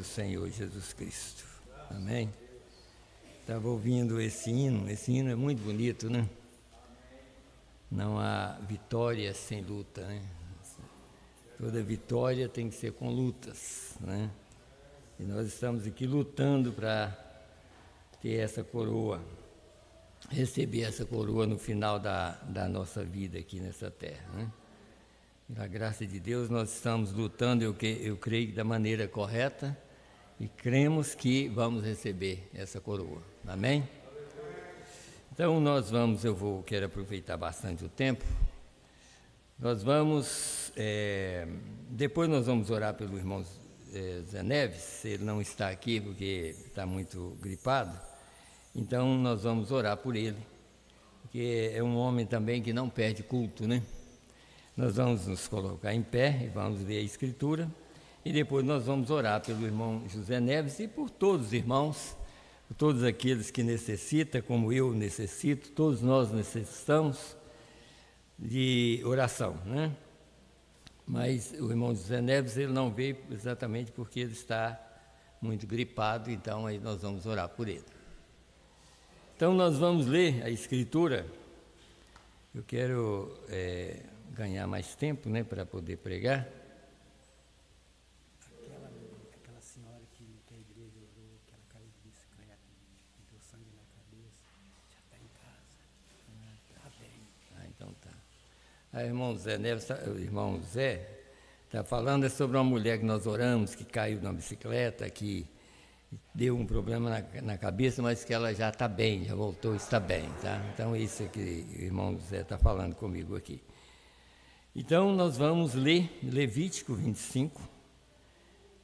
do Senhor Jesus Cristo. Amém? Estava ouvindo esse hino é muito bonito, né? Não há vitória sem luta, né? Toda vitória tem que ser com lutas, né? E nós estamos aqui lutando para ter essa coroa, receber essa coroa no final da nossa vida aqui nessa terra, né? Pela graça de Deus, nós estamos lutando, eu creio, da maneira correta, e cremos que vamos receber essa coroa. Amém? Então, quero aproveitar bastante o tempo. Nós vamos, depois nós vamos orar pelo irmão Zé Neves. Ele não está aqui porque está muito gripado, então nós vamos orar por ele, porque é um homem também que não perde culto, né? Nós vamos nos colocar em pé e vamos ler a Escritura, e depois nós vamos orar pelo irmão José Neves e por todos os irmãos, por todos aqueles que necessitam, como eu necessito, todos nós necessitamos de oração, né? Mas o irmão José Neves, ele não veio exatamente porque ele está muito gripado, então aí nós vamos orar por ele. Então nós vamos ler a Escritura. Eu quero ganhar mais tempo, né, para poder pregar. Aquela senhora que a igreja orou, que ela caiu de bicicleta, que deu sangue na cabeça, já está em casa, está bem. Então tá. Aí, irmão Zé Neves, o irmão Zé está falando sobre uma mulher que nós oramos, que caiu na bicicleta, que deu um problema na cabeça, mas que ela já está bem, já voltou, está bem, tá? Então isso é que o irmão Zé está falando comigo aqui. Então nós vamos ler Levítico 25.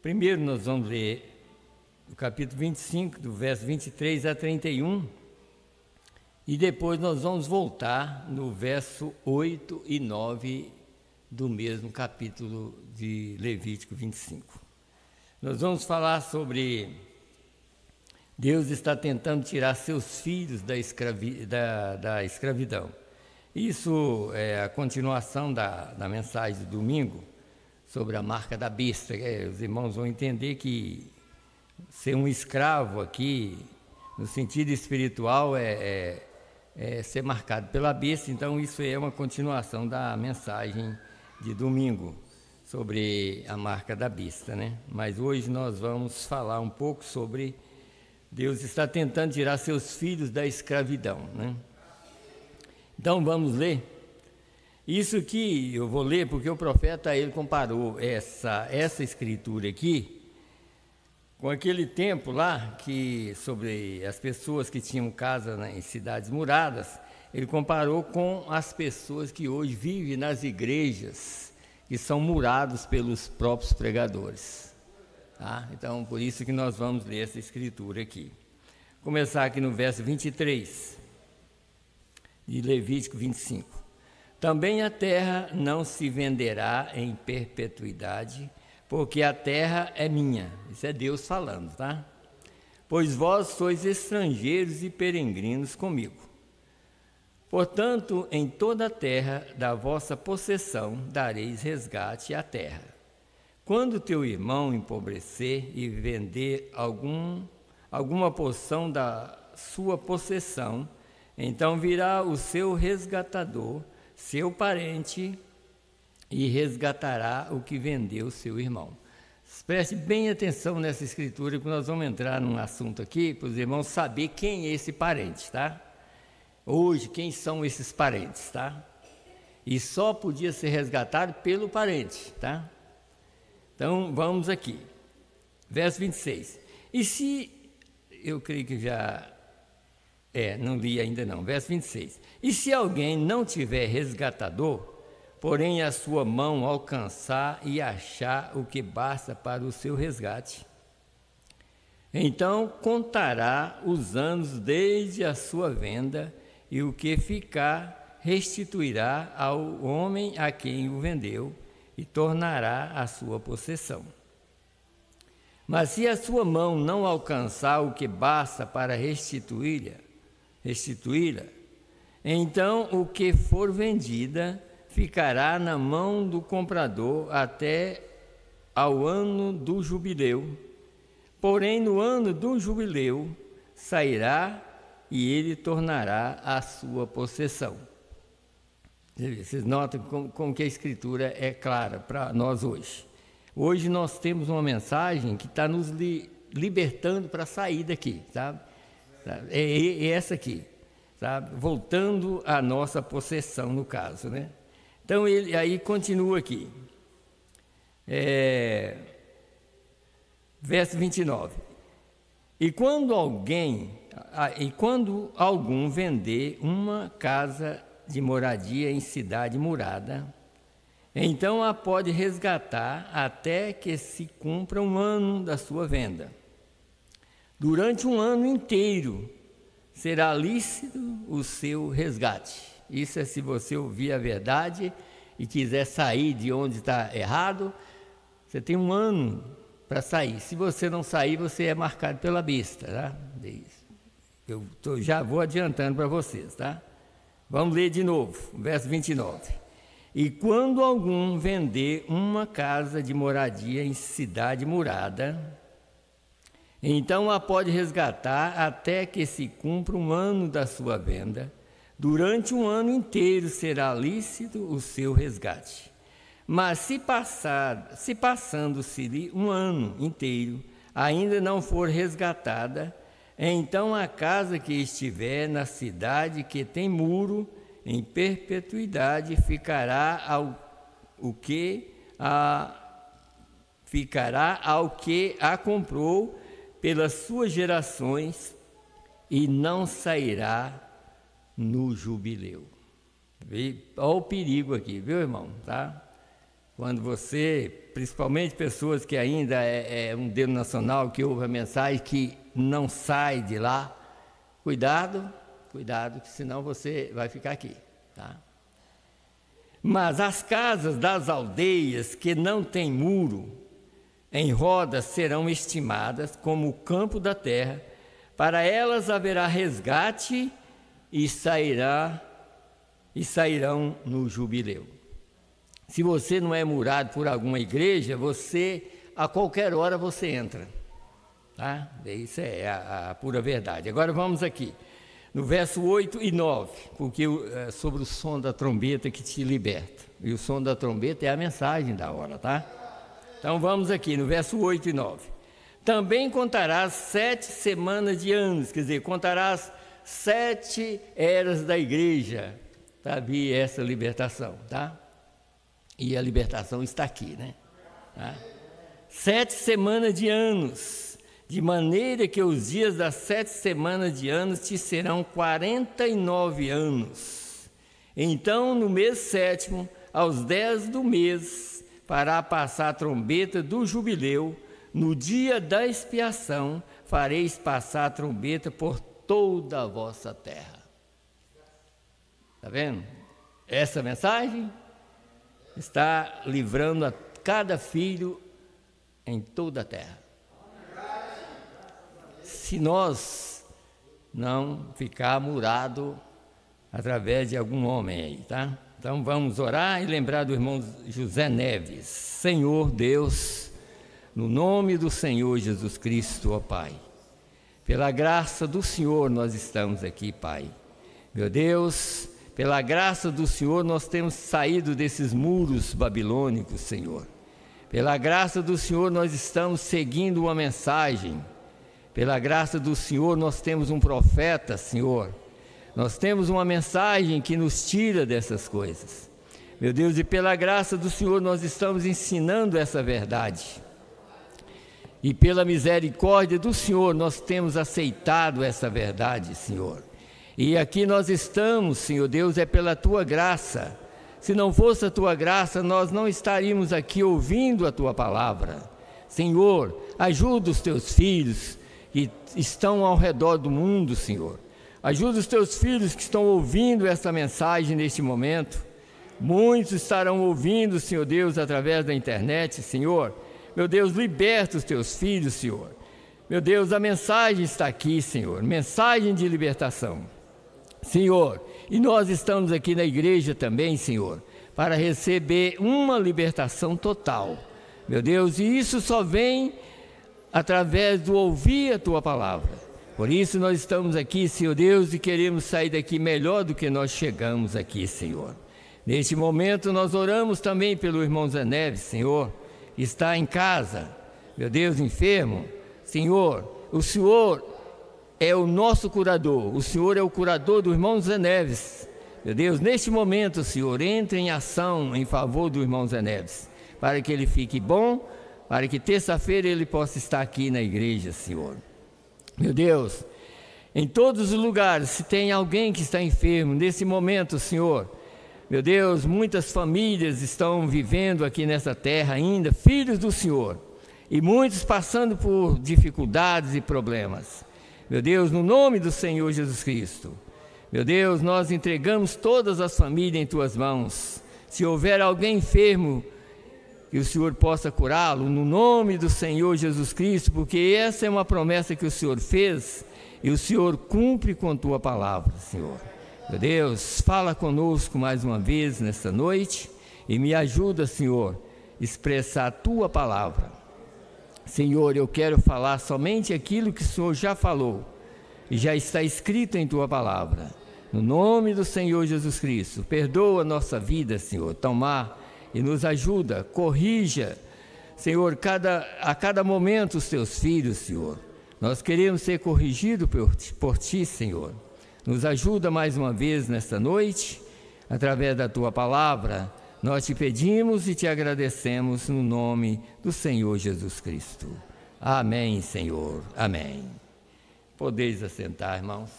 Primeiro nós vamos ler o capítulo 25, do verso 23 a 31, e depois nós vamos voltar no verso 8 e 9 do mesmo capítulo de Levítico 25. Nós vamos falar sobre Deus está tentando tirar seus filhos da escravidão. Isso é a continuação da mensagem do domingo sobre a marca da besta. Os irmãos vão entender que ser um escravo aqui, no sentido espiritual, é ser marcado pela besta. Então isso é uma continuação da mensagem de domingo sobre a marca da besta, né? Mas hoje nós vamos falar um pouco sobre Deus está tentando tirar seus filhos da escravidão, né? Então vamos ler. Isso que eu vou ler porque o profeta ele comparou essa escritura aqui com aquele tempo lá que sobre as pessoas que tinham casa em cidades muradas. Ele comparou com as pessoas que hoje vivem nas igrejas que são murados pelos próprios pregadores, tá? Então por isso que nós vamos ler essa escritura aqui. Começar aqui no verso 23 de Levítico 25. Também a terra não se venderá em perpetuidade, porque a terra é minha. Isso é Deus falando, tá? Pois vós sois estrangeiros e peregrinos comigo. Portanto, em toda a terra da vossa possessão dareis resgate à terra. Quando teu irmão empobrecer e vender alguma porção da sua possessão, então virá o seu resgatador, seu parente, e resgatará o que vendeu seu irmão. Preste bem atenção nessa escritura, porque nós vamos entrar num assunto aqui, para os irmãos saber quem é esse parente, tá? Hoje, quem são esses parentes, tá? E só podia ser resgatado pelo parente, tá? Então, vamos aqui. Verso 26. E se, eu creio que já... não li ainda não. Verso 26. E se alguém não tiver resgatador, porém a sua mão alcançar e achar o que basta para o seu resgate, então contará os anos desde a sua venda, e o que ficar restituirá ao homem a quem o vendeu, e tornará a sua possessão. Mas se a sua mão não alcançar o que basta para restituí-la, então o que for vendida ficará na mão do comprador até ao ano do jubileu, porém no ano do jubileu sairá e ele tornará a sua possessão. Vocês notam como que a Escritura é clara para nós hoje. Hoje nós temos uma mensagem que está nos libertando para sair daqui, sabe? É essa aqui, sabe? Voltando à nossa possessão, no caso, né? Então, ele aí continua aqui. Verso 29. E quando algum vender uma casa de moradia em cidade murada, então a pode resgatar até que se cumpra um ano da sua venda. Durante um ano inteiro será lícito o seu resgate. Isso é se você ouvir a verdade e quiser sair de onde está errado, você tem um ano para sair. Se você não sair, você é marcado pela besta, tá? Eu já vou adiantando para vocês, tá? Vamos ler de novo, verso 29. E quando algum vender uma casa de moradia em cidade murada, então a pode resgatar até que se cumpra um ano da sua venda. Durante um ano inteiro será lícito o seu resgate. Mas se passando-se um ano inteiro ainda não for resgatada, então a casa que estiver na cidade que tem muro, em perpetuidade ficará ao que a comprou pelas suas gerações e não sairá no jubileu. Olha o perigo aqui, viu, irmão? Tá? Quando você, principalmente pessoas que ainda é um denominacional, que ouve a mensagem, que não sai de lá, cuidado, que senão você vai ficar aqui, tá? Mas as casas das aldeias que não têm muro em rodas serão estimadas como o campo da terra, para elas haverá resgate e sairão no jubileu. Se você não é murado por alguma igreja, a qualquer hora você entra, tá? Isso é a pura verdade. Agora vamos aqui, no verso 8 e 9, porque é sobre o som da trombeta que te liberta. E o som da trombeta é a mensagem da hora, tá? Então vamos aqui, no verso 8 e 9. Também contarás 7 semanas de anos, quer dizer, contarás 7 eras da igreja, para vir essa libertação, tá? E a libertação está aqui, né? Tá? 7 semanas de anos, de maneira que os dias das 7 semanas de anos te serão 49 anos. Então, no mês 7º, aos 10 do mês, fará passar a trombeta do jubileu. No dia da expiação, fareis passar a trombeta por toda a vossa terra. Está vendo? Essa mensagem está livrando a cada filho em toda a terra. Se nós não ficar murado através de algum homem aí, tá? Então vamos orar e lembrar do irmão José Neves. Senhor Deus, no nome do Senhor Jesus Cristo, ó Pai, pela graça do Senhor nós estamos aqui, Pai. Meu Deus, pela graça do Senhor nós temos saído desses muros babilônicos, Senhor. Pela graça do Senhor nós estamos seguindo uma mensagem. Pela graça do Senhor nós temos um profeta, Senhor. Nós temos uma mensagem que nos tira dessas coisas. Meu Deus, e pela graça do Senhor nós estamos ensinando essa verdade. E pela misericórdia do Senhor nós temos aceitado essa verdade, Senhor. E aqui nós estamos, Senhor Deus, é pela Tua graça. Se não fosse a Tua graça, nós não estaríamos aqui ouvindo a Tua palavra. Senhor, ajuda os Teus filhos que estão ao redor do mundo, Senhor. Ajuda os Teus filhos que estão ouvindo essa mensagem neste momento. Muitos estarão ouvindo, Senhor Deus, através da internet, Senhor. Meu Deus, liberta os Teus filhos, Senhor. Meu Deus, a mensagem está aqui, Senhor. Mensagem de libertação. Senhor, e nós estamos aqui na igreja também, Senhor, para receber uma libertação total, meu Deus, e isso só vem através do ouvir a Tua palavra. Por isso nós estamos aqui, Senhor Deus, e queremos sair daqui melhor do que nós chegamos aqui, Senhor. Neste momento nós oramos também pelo irmão Zé Neves, Senhor, que está em casa, meu Deus, enfermo. Senhor, o Senhor é o nosso curador, o Senhor é o curador do irmão Zé Neves. Meu Deus, neste momento, Senhor, entre em ação em favor do irmão Zé Neves, para que ele fique bom, para que terça-feira ele possa estar aqui na igreja, Senhor. Meu Deus, em todos os lugares, se tem alguém que está enfermo, nesse momento, Senhor, meu Deus, muitas famílias estão vivendo aqui nessa terra ainda, filhos do Senhor, e muitos passando por dificuldades e problemas. Meu Deus, no nome do Senhor Jesus Cristo, meu Deus, nós entregamos todas as famílias em Tuas mãos. Se houver alguém enfermo, que o Senhor possa curá-lo, no nome do Senhor Jesus Cristo, porque essa é uma promessa que o Senhor fez, e o Senhor cumpre com a Tua palavra, Senhor. Meu Deus, fala conosco mais uma vez nesta noite, e me ajuda, Senhor, a expressar a Tua palavra. Senhor, eu quero falar somente aquilo que o Senhor já falou, e já está escrito em Tua palavra. No nome do Senhor Jesus Cristo, perdoa a nossa vida, Senhor, tomar e nos ajuda, corrija, Senhor, a cada momento os Teus filhos, Senhor. Nós queremos ser corrigidos por Ti, Senhor. Nos ajuda mais uma vez nesta noite, através da Tua palavra. Nós Te pedimos e Te agradecemos no nome do Senhor Jesus Cristo. Amém, Senhor. Amém. Podeis assentar, irmãos.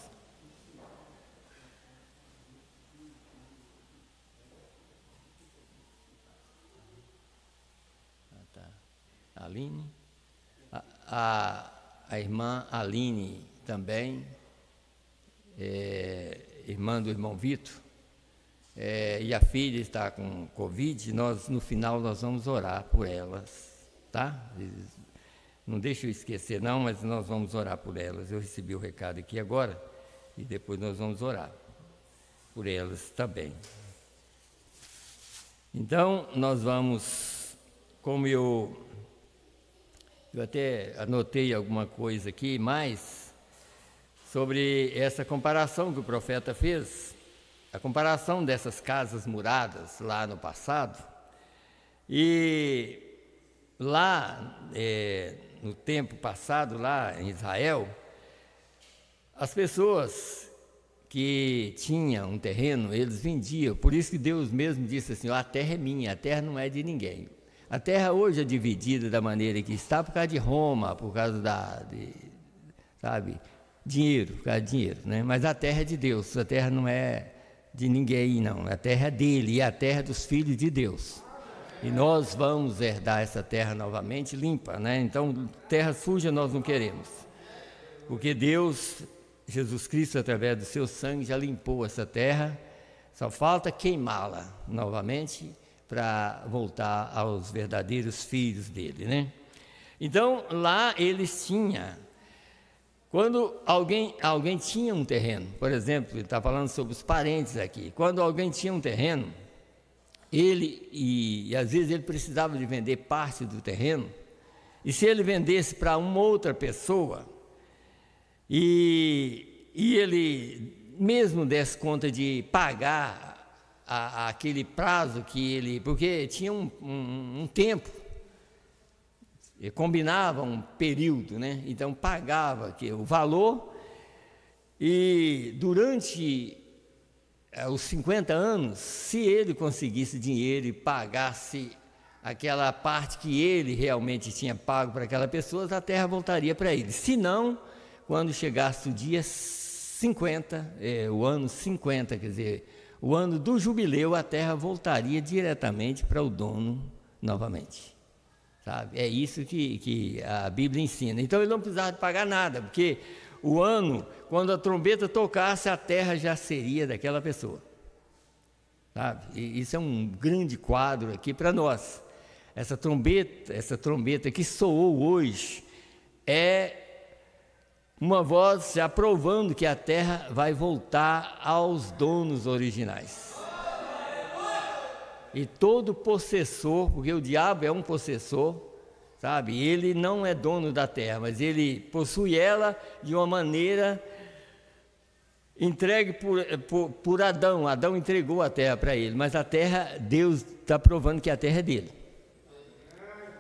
Aline, a irmã Aline também, irmã do irmão Vitor, e a filha está com Covid. No final nós vamos orar por elas, tá? Não deixa eu esquecer não, mas nós vamos orar por elas. Eu recebi o recado aqui agora, e depois nós vamos orar por elas também. Então, nós vamos, como eu até anotei alguma coisa aqui, mais sobre essa comparação que o profeta fez, a comparação dessas casas muradas lá no passado. E lá, no tempo passado, lá em Israel, as pessoas que tinham um terreno, eles vendiam. Por isso que Deus mesmo disse assim: a terra é minha, a terra não é de ninguém. A terra hoje é dividida da maneira que está por causa de Roma, por causa dinheiro, por causa de dinheiro, né? Mas a terra é de Deus, a terra não é de ninguém, não. A terra é dele, e é a terra dos filhos de Deus. E nós vamos herdar essa terra novamente limpa, né? Então, terra suja nós não queremos, porque Deus, Jesus Cristo, através do seu sangue, já limpou essa terra, só falta queimá-la novamente, para voltar aos verdadeiros filhos dele, né? Então, lá eles tinham, quando alguém tinha um terreno, por exemplo, ele está falando sobre os parentes aqui, quando alguém tinha um terreno, e às vezes ele precisava de vender parte do terreno, e se ele vendesse para uma outra pessoa, e ele mesmo desse conta de pagar aquele prazo que ele, porque tinha um tempo, combinava um período, né? Então pagava o valor, e durante os 50 anos, se ele conseguisse dinheiro e pagasse aquela parte que ele realmente tinha pago para aquela pessoa, a terra voltaria para ele. Se não, quando chegasse o dia 50, o ano 50, quer dizer, o ano do jubileu, a terra voltaria diretamente para o dono novamente, sabe? É isso que a Bíblia ensina. Então ele não precisava de pagar nada, porque o ano, quando a trombeta tocasse, a terra já seria daquela pessoa, sabe? E isso é um grande quadro aqui para nós. Essa trombeta que soou hoje é uma voz já provando que a terra vai voltar aos donos originais. E todo possessor, porque o diabo é um possessor, sabe? Ele não é dono da terra, mas ele possui ela de uma maneira entregue por Adão. Adão entregou a terra para ele, mas a terra, Deus está provando que a terra é dele,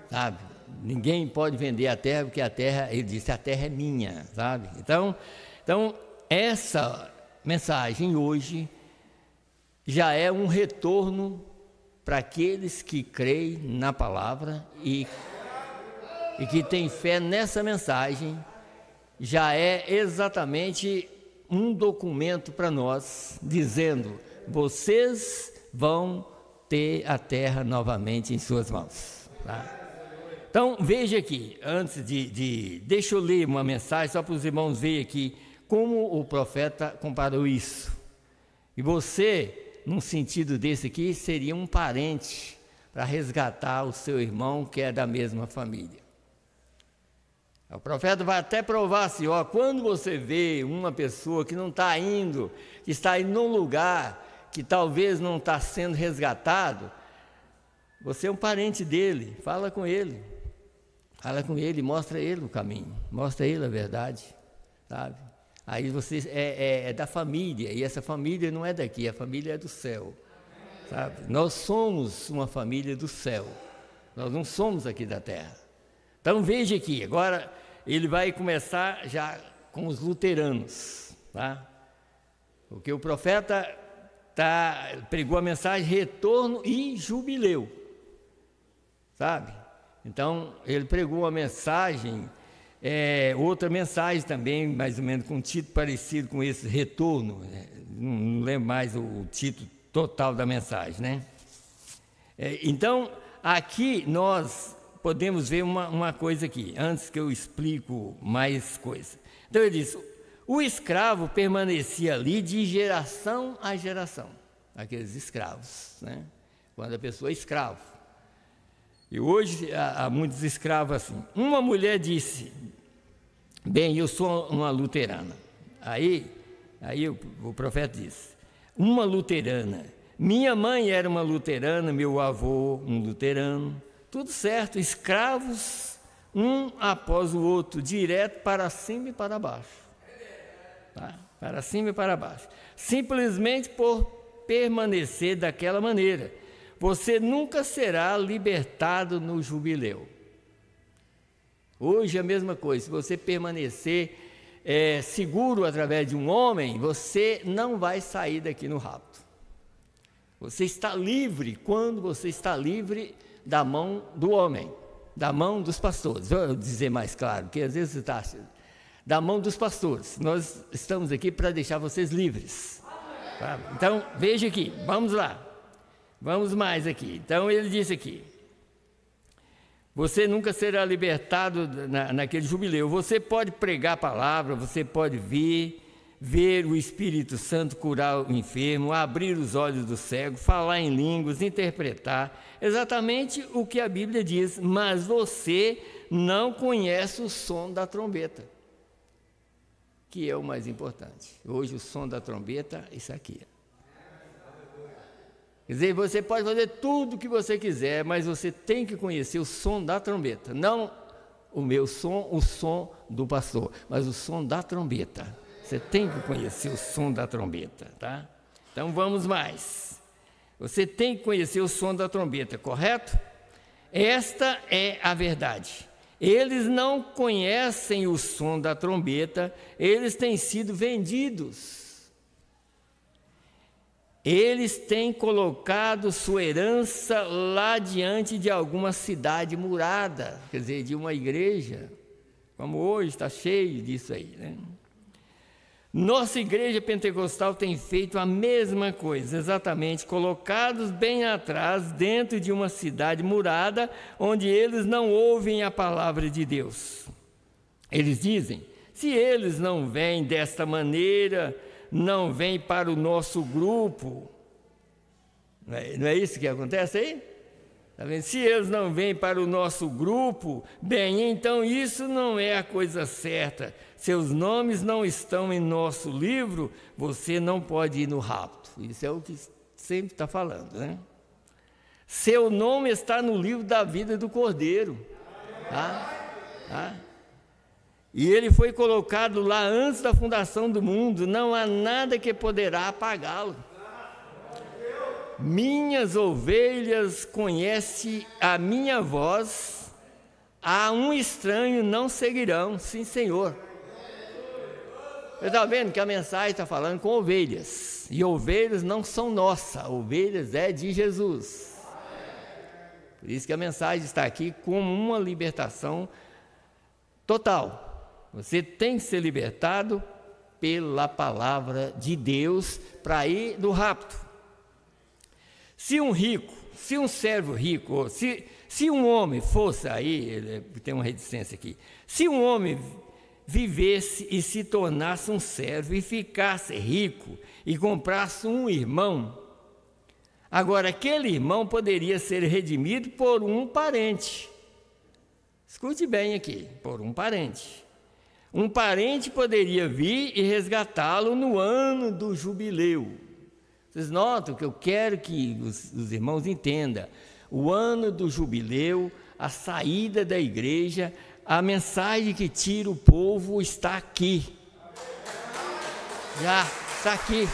sabe? Ninguém pode vender a terra, porque a terra, ele disse, a terra é minha, sabe? Então essa mensagem hoje já é um retorno para aqueles que creem na palavra e que têm fé nessa mensagem. Já é exatamente um documento para nós, dizendo, vocês vão ter a terra novamente em suas mãos, tá? Então, veja aqui, antes deixa eu ler uma mensagem, só para os irmãos verem aqui, como o profeta comparou isso. E você, num sentido desse aqui, seria um parente para resgatar o seu irmão que é da mesma família. O profeta vai até provar assim, ó, quando você vê uma pessoa que não está indo, que está indo num lugar que talvez não está sendo resgatado, você é um parente dele, fala com ele, mostra ele o caminho, mostra ele a verdade, sabe? Aí você é da família, e essa família não é daqui, a família é do céu, sabe? Nós somos uma família do céu, nós não somos aqui da terra. Então veja aqui, agora ele vai começar já com os luteranos, tá? Porque o profeta pregou a mensagem retorno e jubileu, sabe? Então ele pregou a mensagem, outra mensagem também, mais ou menos com um título parecido com esse retorno, né? Não lembro mais o título total da mensagem, né? Então aqui nós podemos ver uma coisa aqui, antes que eu explico mais coisa. Então ele diz, o escravo permanecia ali de geração a geração, aqueles escravos, né? Quando a pessoa é escravo. E hoje há muitos escravos assim. Uma mulher disse, bem, eu sou uma luterana. Aí o profeta disse, uma luterana, minha mãe era uma luterana, meu avô um luterano, tudo certo, escravos, um após o outro, direto para cima e para baixo, tá? Para cima e para baixo, simplesmente por permanecer daquela maneira, você nunca será libertado no jubileu. Hoje é a mesma coisa, se você permanecer seguro através de um homem, você não vai sair daqui no rapto. Você está livre quando você está livre da mão do homem, da mão dos pastores. Vou dizer mais claro, porque às vezes você está da mão dos pastores. Nós estamos aqui para deixar vocês livres, tá? Então veja aqui, vamos lá, vamos mais aqui. Então ele disse aqui, você nunca será libertado naquele jubileu. Você pode pregar a palavra, você pode ver o Espírito Santo curar o enfermo, abrir os olhos do cego, falar em línguas, interpretar, exatamente o que a Bíblia diz, mas você não conhece o som da trombeta, que é o mais importante. Hoje o som da trombeta, isso aqui. Quer dizer, você pode fazer tudo o que você quiser, mas você tem que conhecer o som da trombeta, não o meu som, o som do pastor, mas o som da trombeta. Você tem que conhecer o som da trombeta, tá? Então vamos mais. Você tem que conhecer o som da trombeta, correto? Esta é a verdade. Eles não conhecem o som da trombeta, eles têm sido vendidos. Eles têm colocado sua herança lá diante de alguma cidade murada, quer dizer, de uma igreja, como hoje está cheio disso aí, né? Nossa igreja pentecostal tem feito a mesma coisa, exatamente, colocados bem atrás, dentro de uma cidade murada, onde eles não ouvem a palavra de Deus. Eles dizem, se eles não vêm desta maneira, não vêm para o nosso grupo. Não é isso que acontece aí? Tá vendo? Se eles não vêm para o nosso grupo, bem, então isso não é a coisa certa. Seus nomes não estão em nosso livro, você não pode ir no rapto. Isso é o que sempre está falando, né? Seu nome está no livro da vida do Cordeiro. E ele foi colocado lá antes da fundação do mundo, não há nada que poderá apagá-lo. Minhas ovelhas conhecem a minha voz, a um estranho não seguirão. Sim, Senhor. Você está vendo que a mensagem está falando com ovelhas, e ovelhas não são nossas, ovelhas é de Jesus. Por isso que a mensagem está aqui como uma libertação total. Você tem que ser libertado pela palavra de Deus para ir do rapto. Se um servo rico, se um homem fosse, aí tem uma reticência aqui, se um homem vivesse e se tornasse um servo e ficasse rico e comprasse um irmão, agora aquele irmão poderia ser redimido por um parente. Escute bem aqui, por um parente. Um parente poderia vir e resgatá-lo no ano do jubileu. Vocês notam que eu quero que os irmãos entendam. O ano do jubileu, a saída da igreja, a mensagem que tira o povo está aqui. Já está aqui.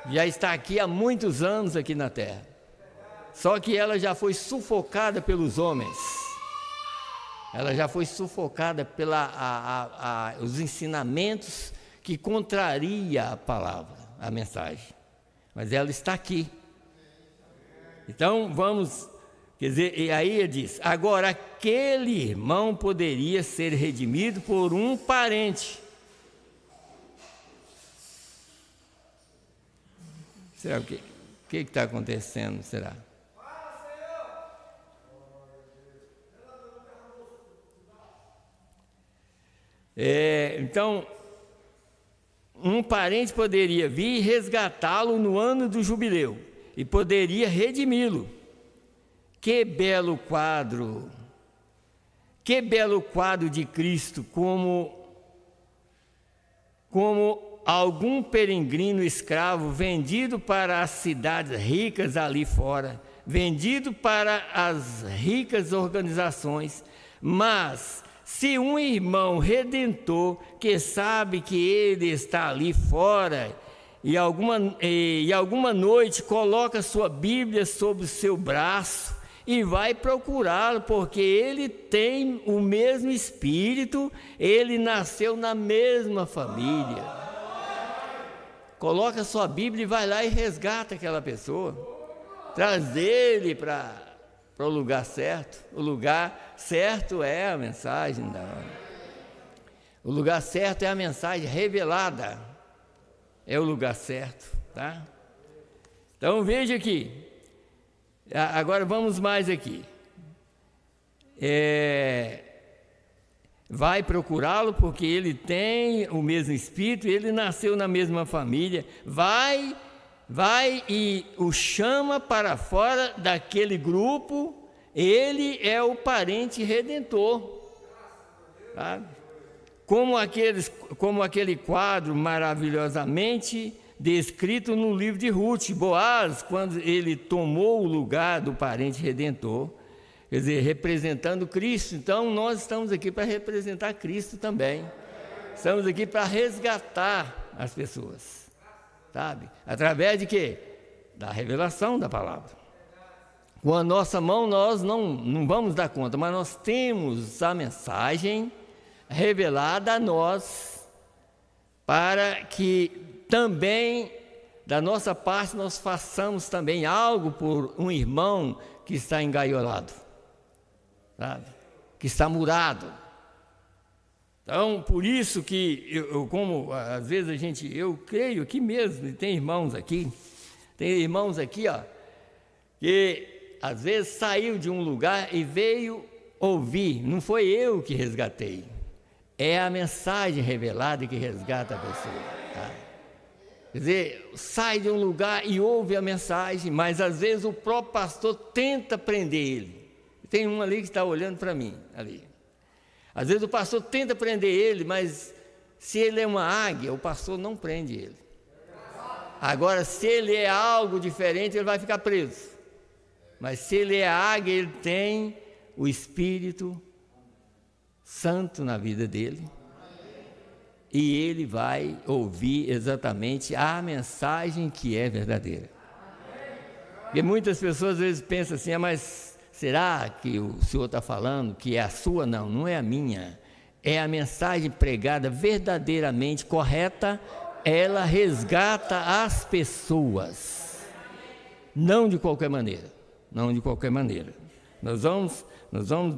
Já está aqui há muitos anos aqui na terra. Só que ela já foi sufocada pelos homens. Ela já foi sufocada pelos ensinamentos que contraria a palavra, a mensagem. Mas ela está aqui. Então vamos, quer dizer, e aí ele diz, agora aquele irmão poderia ser redimido por um parente. Será o que está acontecendo, será? Então, um parente poderia vir resgatá-lo no ano do jubileu e poderia redimi-lo. Que belo quadro de Cristo, como algum peregrino escravo vendido para as cidades ricas ali fora, vendido para as ricas organizações, mas se um irmão redentor que sabe que ele está ali fora e alguma noite coloca sua Bíblia sobre o seu braço e vai procurá-lo, porque ele tem o mesmo espírito, ele nasceu na mesma família. Coloca sua Bíblia e vai lá e resgata aquela pessoa, traz ele para o lugar certo. O lugar certo é a mensagem o lugar certo é a mensagem revelada, é o lugar certo, tá? Então veja aqui, agora vamos mais aqui, vai procurá-lo porque ele tem o mesmo espírito, ele nasceu na mesma família, vai e o chama para fora daquele grupo. Ele é o parente redentor, sabe? Como aquele quadro maravilhosamente descrito no livro de Ruth. Boaz, quando ele tomou o lugar do parente redentor, quer dizer, representando Cristo. Então nós estamos aqui para representar Cristo também, estamos aqui para resgatar as pessoas, sabe? Através de quê? Da revelação da palavra. Com a nossa mão nós não vamos dar conta, mas nós temos a mensagem revelada a nós, para que também, da nossa parte, nós façamos também algo por um irmão que está engaiolado, sabe? Que está murado. Então, por isso que, como às vezes eu creio aqui mesmo, tem irmãos aqui, ó, que às vezes saiu de um lugar e veio ouvir, não foi eu que resgatei, é a mensagem revelada que resgata a pessoa, tá? Quer dizer, sai de um lugar e ouve a mensagem, mas às vezes o próprio pastor tenta prender ele. Tem um ali que está olhando para mim, ali. Às vezes o pastor tenta prender ele, mas se ele é uma águia, o pastor não prende ele. Agora, se ele é algo diferente, ele vai ficar preso. Mas se ele é águia, ele tem o Espírito Santo na vida dele. E ele vai ouvir exatamente a mensagem que é verdadeira. Porque muitas pessoas às vezes pensam assim, mas será que o Senhor está falando que é a sua? Não, não é a minha. É a mensagem pregada verdadeiramente correta, ela resgata as pessoas. Não de qualquer maneira, não de qualquer maneira. Nós vamos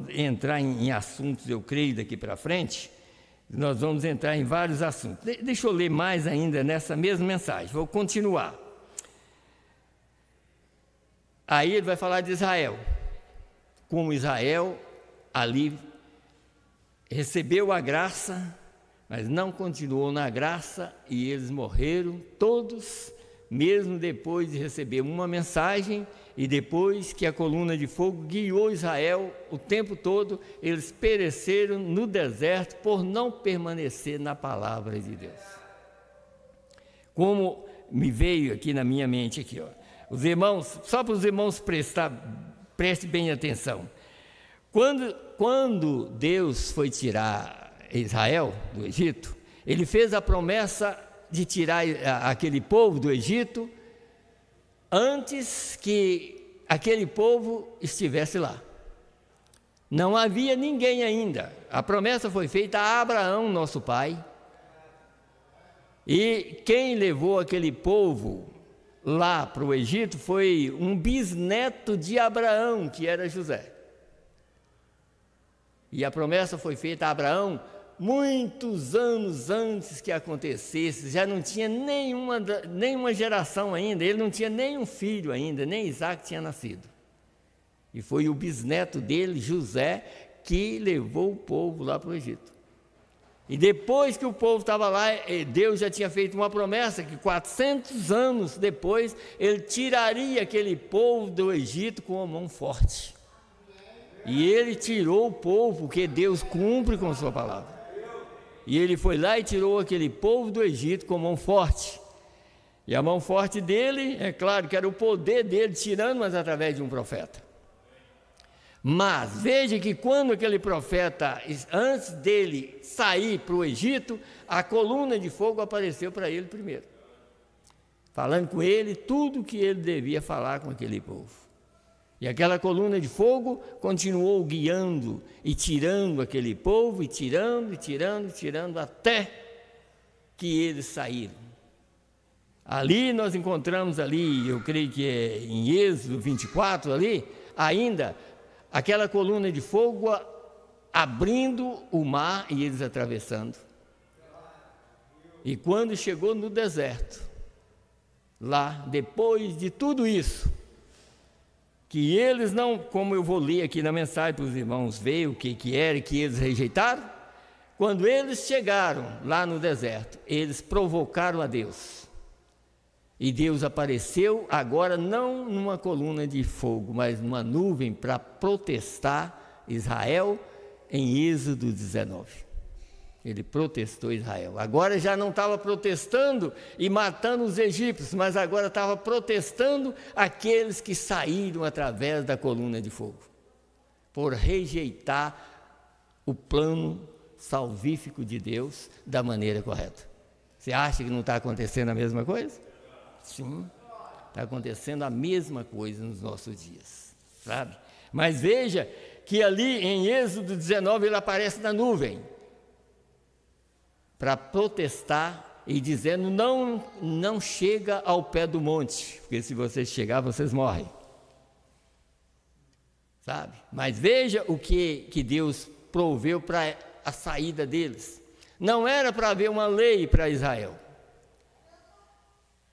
entrar em assuntos, eu creio, daqui para frente. Nós vamos entrar em vários assuntos. Deixa eu ler mais ainda nessa mesma mensagem, vou continuar. Aí ele vai falar de Israel, como Israel ali recebeu a graça, mas não continuou na graça, e eles morreram todos, mesmo depois de receber uma mensagem, e depois que a coluna de fogo guiou Israel o tempo todo, eles pereceram no deserto por não permanecer na palavra de Deus. Como me veio aqui na minha mente, aqui, ó, os irmãos, só para os irmãos preste bem atenção. Quando Deus foi tirar Israel do Egito, ele fez a promessa de tirar aquele povo do Egito antes que aquele povo estivesse lá. Não havia ninguém ainda. A promessa foi feita a Abraão, nosso pai. E quem levou aquele povo lá para o Egito foi um bisneto de Abraão, que era José. E a promessa foi feita a Abraão muitos anos antes que acontecesse. Já não tinha nenhuma geração ainda, ele não tinha nenhum filho ainda, nem Isaac tinha nascido. E foi o bisneto dele, José, que levou o povo lá para o Egito. E depois que o povo estava lá, Deus já tinha feito uma promessa que 400 anos depois ele tiraria aquele povo do Egito com a mão forte. E ele tirou o povo, porque Deus cumpre com a sua palavra. E ele foi lá e tirou aquele povo do Egito com a mão forte. E a mão forte dele, é claro que era o poder dele tirando, mas através de um profeta. Mas veja que quando aquele profeta, antes dele sair para o Egito, a coluna de fogo apareceu para ele primeiro, falando com ele tudo que ele devia falar com aquele povo. E aquela coluna de fogo continuou guiando e tirando aquele povo, e tirando, até que eles saíram. Ali nós encontramos ali, eu creio que é em Êxodo 24 ali, ainda aquela coluna de fogo abrindo o mar e eles atravessando. E quando chegou no deserto, lá, depois de tudo isso, que eles não, como eu vou ler aqui na mensagem para os irmãos verem o que era e que eles rejeitaram, quando eles chegaram lá no deserto, eles provocaram a Deus. E Deus apareceu agora não numa coluna de fogo, mas numa nuvem para protestar Israel em Êxodo 19. Ele protestou Israel. Agora já não estava protestando e matando os egípcios, mas agora estava protestando aqueles que saíram através da coluna de fogo, por rejeitar o plano salvífico de Deus da maneira correta. Você acha que não está acontecendo a mesma coisa? Sim, está acontecendo a mesma coisa nos nossos dias, sabe? Mas veja que ali em Êxodo 19 ele aparece na nuvem, para protestar e dizendo, não chega ao pé do monte, porque se vocês chegar, vocês morrem. Sabe? Mas veja o que Deus proveu para a saída deles. Não era para haver uma lei para Israel.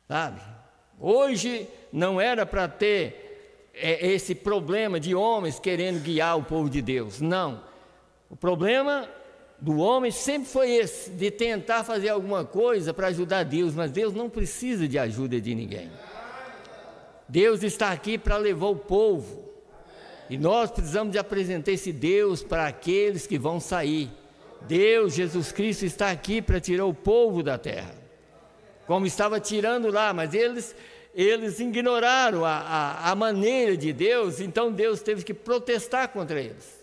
Sabe? Hoje não era para ter esse problema de homens querendo guiar o povo de Deus. Não. O problema do homem sempre foi esse, de tentar fazer alguma coisa para ajudar Deus, mas Deus não precisa de ajuda de ninguém. Deus está aqui para levar o povo, e nós precisamos de apresentar esse Deus para aqueles que vão sair. Deus, Jesus Cristo, está aqui para tirar o povo da terra, como estava tirando lá, mas eles eles ignoraram a maneira de Deus, então Deus teve que protestar contra eles.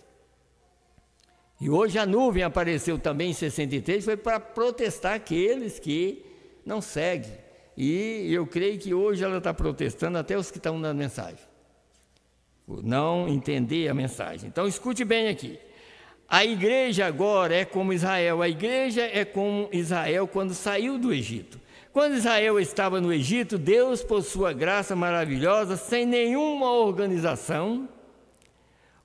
E hoje a nuvem apareceu também em 63, foi para protestar aqueles que não seguem. E eu creio que hoje ela está protestando até os que estão na mensagem, por não entender a mensagem. Então escute bem aqui. A igreja agora é como Israel. A igreja é como Israel quando saiu do Egito. Quando Israel estava no Egito, Deus, por sua graça maravilhosa, sem nenhuma organização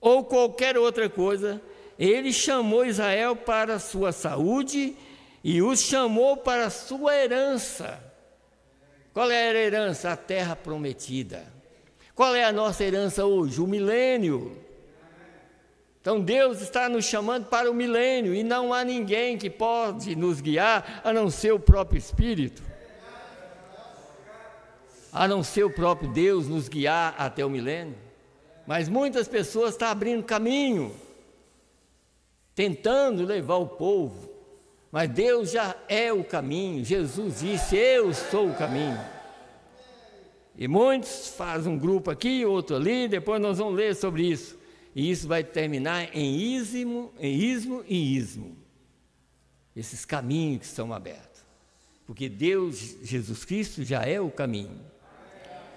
ou qualquer outra coisa, Ele chamou Israel para a sua saúde e os chamou para a sua herança. Qual era a herança? A terra prometida. Qual é a nossa herança hoje? O milênio. Então Deus está nos chamando para o milênio e não há ninguém que pode nos guiar a não ser o próprio Espírito. A não ser o próprio Deus nos guiar até o milênio. Mas muitas pessoas estão abrindo caminho, tentando levar o povo, mas Deus já é o caminho. Jesus disse: eu sou o caminho. E muitos fazem um grupo aqui, outro ali, depois nós vamos ler sobre isso. E isso vai terminar em ismo e ismo. Esses caminhos que estão abertos. Porque Deus, Jesus Cristo, já é o caminho.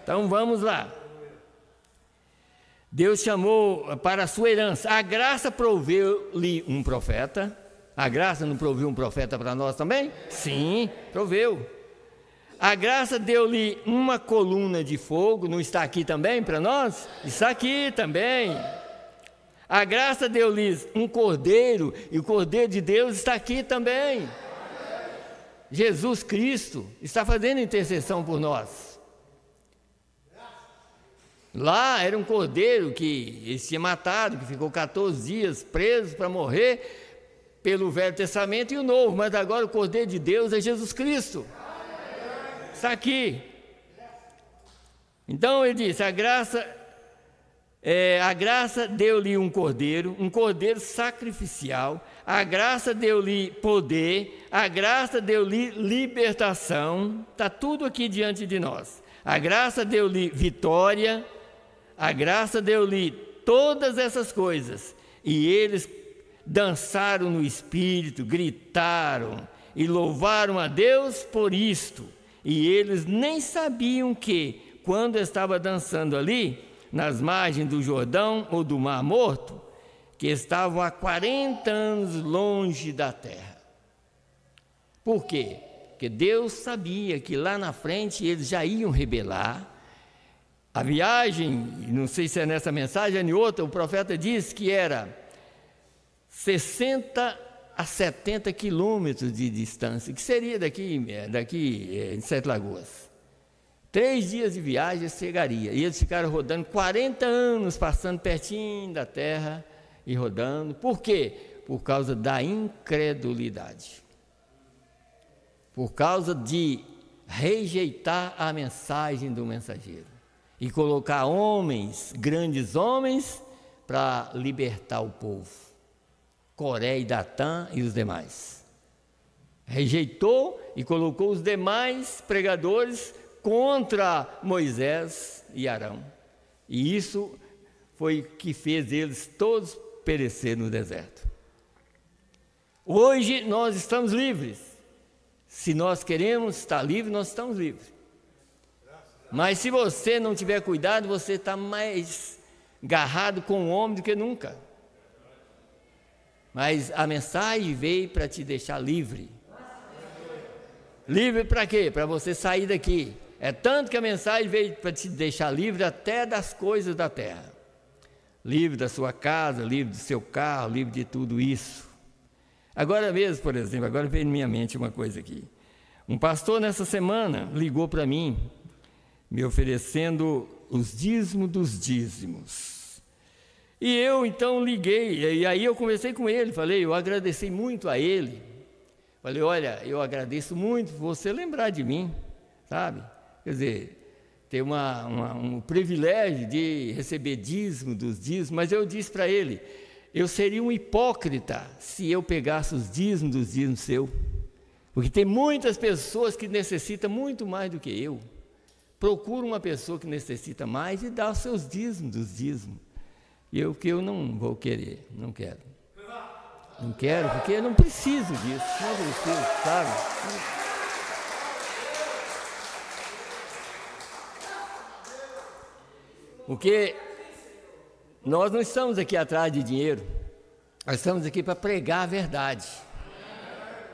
Então vamos lá. Deus chamou para a sua herança. A graça proveu-lhe um profeta. A graça não proveu um profeta para nós também? Sim, proveu. A graça deu-lhe uma coluna de fogo. Não está aqui também para nós? Está aqui também. A graça deu-lhes um cordeiro, e o cordeiro de Deus está aqui também. Jesus Cristo está fazendo intercessão por nós. Lá era um cordeiro que eles tinham matado, que ficou 14 dias preso para morrer pelo Velho Testamento e o Novo, mas agora o cordeiro de Deus é Jesus Cristo. Está aqui. Então ele disse: a graça deu-lhe um cordeiro sacrificial, a graça deu-lhe poder, a graça deu-lhe libertação, está tudo aqui diante de nós. A graça deu-lhe vitória, a graça deu-lhe todas essas coisas, e eles dançaram no Espírito, gritaram e louvaram a Deus por isto, e eles nem sabiam que, quando estava dançando ali, nas margens do Jordão ou do Mar Morto, que estavam há 40 anos longe da terra. Por quê? Porque Deus sabia que lá na frente eles já iam rebelar. A viagem, não sei se é nessa mensagem ou em outra, o profeta disse que era 60 a 70 quilômetros de distância, que seria daqui em Sete Lagoas. 3 dias de viagem chegaria, e eles ficaram rodando 40 anos, passando pertinho da terra e rodando. Por quê? Por causa da incredulidade, por causa de rejeitar a mensagem do mensageiro e colocar homens, grandes homens, para libertar o povo, Coré e Datã e os demais. Rejeitou e colocou os demais pregadores contra Moisés e Arão, e isso foi o que fez eles todos perecer no deserto. Hoje nós estamos livres. Se nós queremos estar livres, nós estamos livres. Mas se você não tiver cuidado, você está mais agarrado com o homem do que nunca. Mas a mensagem veio para te deixar livre. Livre para quê? Para você sair daqui. É tanto que a mensagem veio para te deixar livre até das coisas da terra. Livre da sua casa, livre do seu carro, livre de tudo isso. Agora mesmo, por exemplo, agora veio na minha mente uma coisa aqui. Um pastor nessa semana ligou para mim, me oferecendo os dízimos dos dízimos. E eu então liguei, e aí eu conversei com ele, falei, eu agradeci muito a ele. Falei, olha, eu agradeço muito por você lembrar de mim, sabe? Quer dizer, ter um privilégio de receber dízimo dos dízimos, mas eu disse para ele, eu seria um hipócrita se eu pegasse os dízimos dos dízimos seu, porque tem muitas pessoas que necessitam muito mais do que eu, procura uma pessoa que necessita mais e dá os seus dízimos. Que eu não vou querer, não quero. Não quero, porque eu não preciso disso, não preciso, sabe? Porque nós não estamos aqui atrás de dinheiro, nós estamos aqui para pregar a verdade.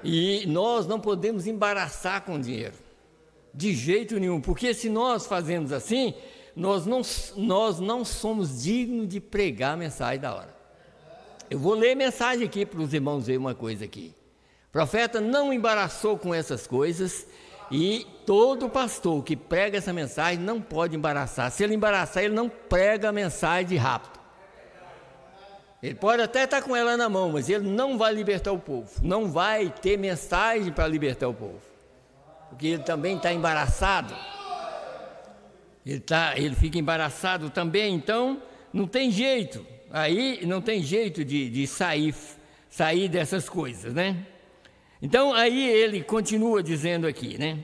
E nós não podemos embaraçar com dinheiro, de jeito nenhum, porque se nós fazemos assim, nós não somos dignos de pregar a mensagem da hora. Eu vou ler mensagem aqui para os irmãos verem uma coisa aqui. O profeta não embaraçou com essas coisas, e todo pastor que prega essa mensagem não pode embaraçar. Se ele embaraçar, ele não prega a mensagem de rápido. Ele pode até estar com ela na mão, mas ele não vai libertar o povo. Não vai ter mensagem para libertar o povo, porque ele também está embaraçado. Ele fica embaraçado também, então não tem jeito. Aí não tem jeito de sair dessas coisas, né? Então aí ele continua dizendo aqui, né?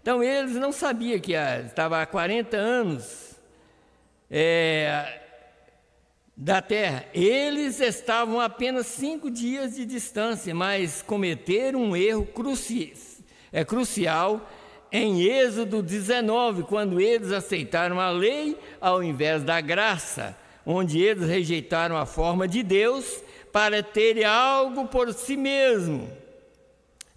Então eles não sabiam que estava há 40 anos da terra. Eles estavam a apenas 5 dias de distância, mas cometeram um erro crucial em Êxodo 19, quando eles aceitaram a lei ao invés da graça, onde eles rejeitaram a forma de Deus para terem algo por si mesmo.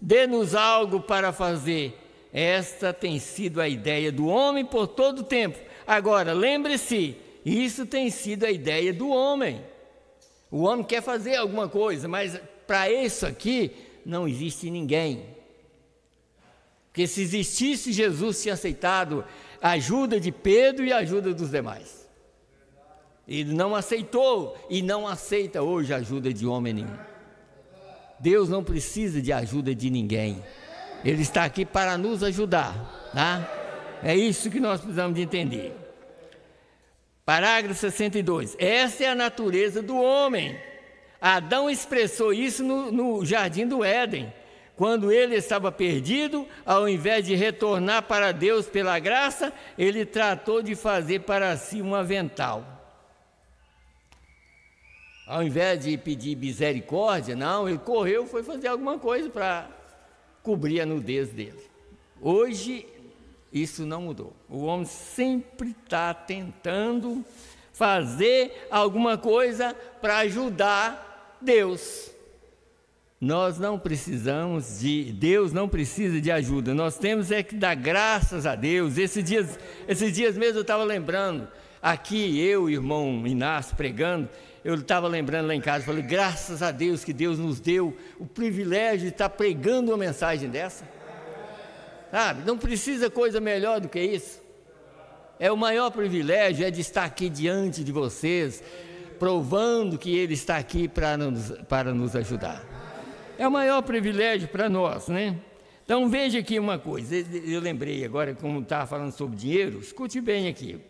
Dê-nos algo para fazer. Esta tem sido a ideia do homem por todo o tempo. Agora, lembre-se, isso tem sido a ideia do homem. O homem quer fazer alguma coisa, mas para isso aqui não existe ninguém. Porque se existisse, Jesus tinha aceitado a ajuda de Pedro e a ajuda dos demais. Ele não aceitou e não aceita hoje a ajuda de homem nenhum. Deus não precisa de ajuda de ninguém. Ele está aqui para nos ajudar, tá? É isso que nós precisamos de entender. Parágrafo 62. Essa é a natureza do homem. Adão expressou isso no jardim do Éden. Quando ele estava perdido, ao invés de retornar para Deus pela graça, ele tratou de fazer para si um avental. Ao invés de pedir misericórdia, não, ele correu, foi fazer alguma coisa para cobrir a nudez dele. Hoje, isso não mudou. O homem sempre está tentando fazer alguma coisa para ajudar Deus. Nós não precisamos Deus não precisa de ajuda, nós temos que dar graças a Deus. Esses dias mesmo eu estava lembrando, aqui eu e o irmão Inácio pregando, eu estava lembrando lá em casa, falei, graças a Deus que Deus nos deu o privilégio de estar pregando uma mensagem dessa, sabe? Não precisa coisa melhor do que isso. É o maior privilégio, de estar aqui diante de vocês, provando que Ele está aqui para nos ajudar. É o maior privilégio para nós, né? Então veja aqui uma coisa, eu lembrei agora, como estava falando sobre dinheiro, escute bem aqui.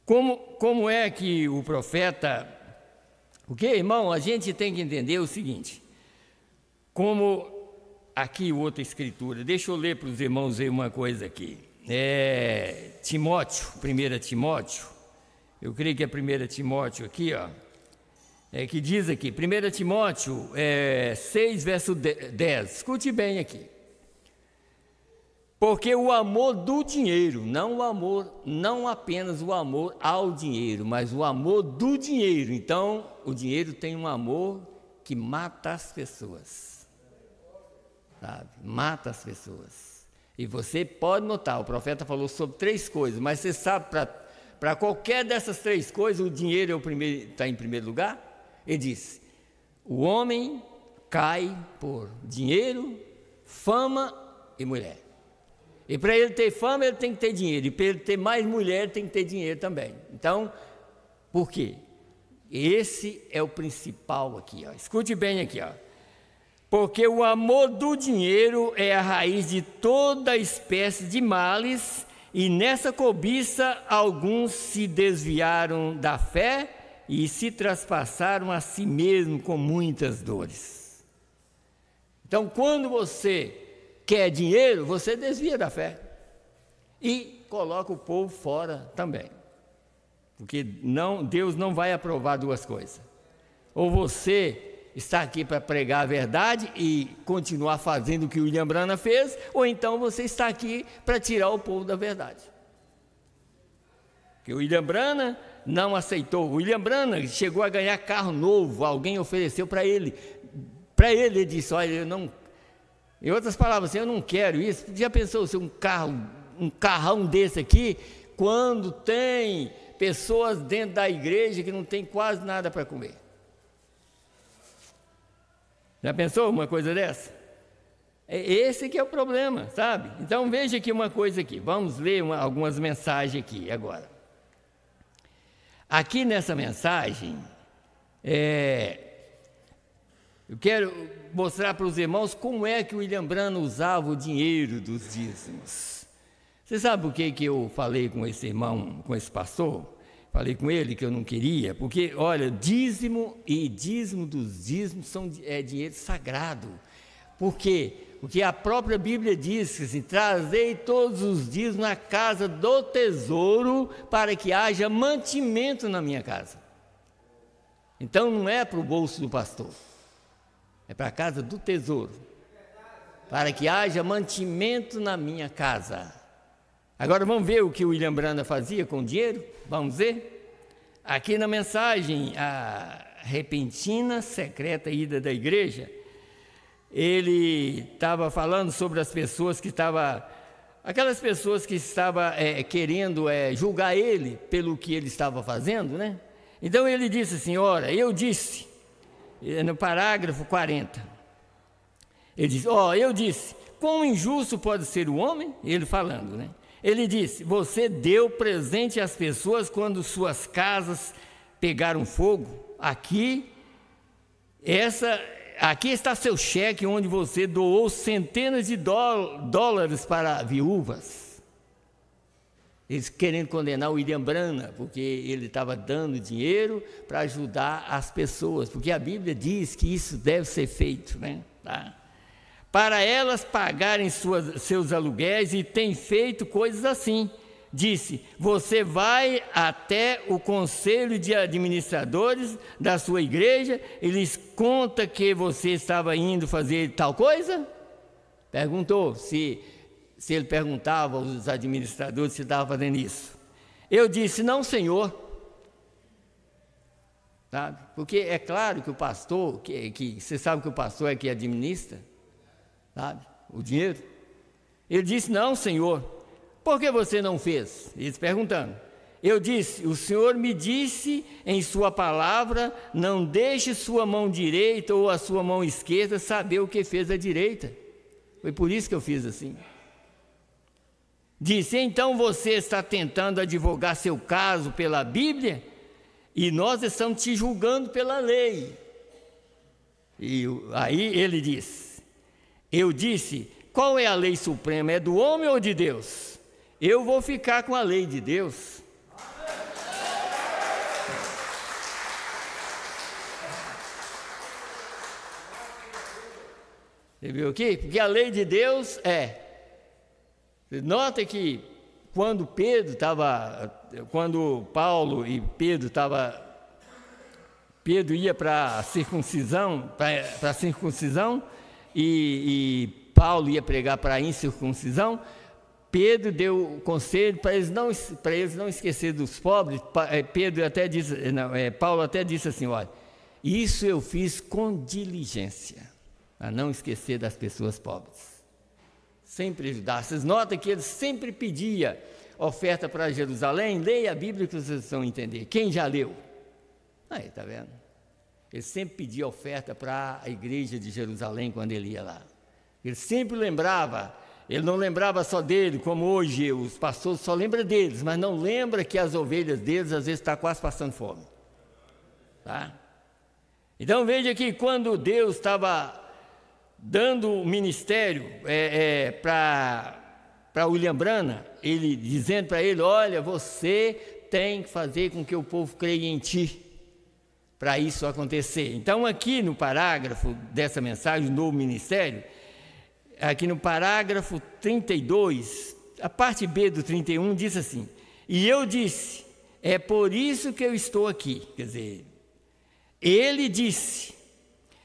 Como é que o profeta... Porque, irmão, a gente tem que entender o seguinte, como aqui outra escritura, deixa eu ler para os irmãos ver uma coisa aqui. Timóteo, 1 Timóteo, eu creio que é 1 Timóteo aqui, ó, que diz aqui, 1 Timóteo 6, verso 10, escute bem aqui. Porque o amor do dinheiro, não apenas o amor ao dinheiro, mas o amor do dinheiro. Então, o dinheiro tem um amor que mata as pessoas, sabe? Mata as pessoas. E você pode notar, o profeta falou sobre 3 coisas, mas você sabe, para qualquer dessas 3 coisas, o dinheiro está em primeiro lugar. Ele diz, o homem cai por dinheiro, fama e mulher. E para ele ter fama, ele tem que ter dinheiro. E para ele ter mais mulher, ele tem que ter dinheiro também. Então, por quê? Esse é o principal aqui, ó. Escute bem aqui, ó. Porque o amor do dinheiro é a raiz de toda espécie de males, e nessa cobiça alguns se desviaram da fé e se traspassaram a si mesmo com muitas dores. Então, quando você quer dinheiro, você desvia da fé. e coloca o povo fora também. Porque Deus não vai aprovar duas coisas. Ou você está aqui para pregar a verdade e continuar fazendo o que o William Branham fez, ou então você está aqui para tirar o povo da verdade. Porque o William Branham não aceitou. O William Branham chegou a ganhar carro novo, alguém ofereceu para ele. Para ele disse, olha, eu não... Em outras palavras, assim, eu não quero isso. Já pensou se um carrão desse aqui, quando tem pessoas dentro da igreja que não tem quase nada para comer? Já pensou uma coisa dessa? Esse que é o problema, sabe? Então veja aqui uma coisa aqui. Vamos ler algumas mensagens aqui agora. Aqui nessa mensagem, eu quero mostrar para os irmãos como é que o William Branham usava o dinheiro dos dízimos. Você sabe por que eu falei com esse irmão, com esse pastor? Falei com ele que eu não queria, porque, olha, dízimo e dízimo dos dízimos é dinheiro sagrado. Por quê? Porque a própria Bíblia diz que assim, trazei todos os dízimos na casa do tesouro para que haja mantimento na minha casa. Então não é para o bolso do pastor, é para a casa do tesouro, para que haja mantimento na minha casa. Agora vamos ver o que o William Branham fazia com o dinheiro? Vamos ver? Aqui na mensagem, a repentina, secreta ida da igreja, ele estava falando sobre as pessoas que estavam, aquelas pessoas que estavam querendo julgar ele pelo que ele estava fazendo, né? Então ele disse assim, ora, eu disse, no parágrafo 40, ele disse, eu disse, quão injusto pode ser o homem? Ele falando, né? Ele disse, você deu presente às pessoas quando suas casas pegaram fogo? Aqui está seu cheque onde você doou centenas de dólares para viúvas. Eles querendo condenar o William Branham, porque ele estava dando dinheiro para ajudar as pessoas, porque a Bíblia diz que isso deve ser feito, né? Tá? Para elas pagarem seus aluguéis, e tem feito coisas assim. Disse, você vai até o conselho de administradores da sua igreja e lhes conta que você estava indo fazer tal coisa? Perguntou se ele perguntava aos administradores se estava fazendo isso. Eu disse, não, senhor. Sabe? Porque é claro que o pastor, você sabe que o pastor é que administra, sabe, o dinheiro. Ele disse, não, senhor. Por que você não fez? Eles perguntando. Eu disse, o Senhor me disse em sua palavra, não deixe sua mão direita ou a sua mão esquerda saber o que fez a direita. Foi por isso que eu fiz assim. Disse, então você está tentando advogar seu caso pela Bíblia e nós estamos te julgando pela lei. E aí ele disse, eu disse, qual é a lei suprema? É do homem ou de Deus? Eu vou ficar com a lei de Deus. Você viu aqui? Porque a lei de Deus Você nota que quando Paulo e Pedro ia para a circuncisão, e Paulo ia pregar para a incircuncisão, Pedro deu o conselho para eles não esquecer dos pobres. Paulo até disse assim, olha, isso eu fiz com diligência, a não esquecer das pessoas pobres, sempre ajudar. Vocês notam que ele sempre pedia oferta para Jerusalém? Leia a Bíblia que vocês vão entender. Quem já leu? Aí, está vendo? Ele sempre pedia oferta para a igreja de Jerusalém quando ele ia lá. Ele sempre lembrava. Ele não lembrava só dele, como hoje os pastores só lembram deles, mas não lembra que as ovelhas deles às vezes estão quase passando fome. Tá? Então veja que quando Deus estava dando o ministério para William Branham, ele dizendo para ele, olha, você tem que fazer com que o povo creia em ti, para isso acontecer. Então aqui no parágrafo dessa mensagem, no ministério, aqui no parágrafo 32, a parte B do 31 diz assim: e eu disse, é por isso que eu estou aqui. Quer dizer, ele disse,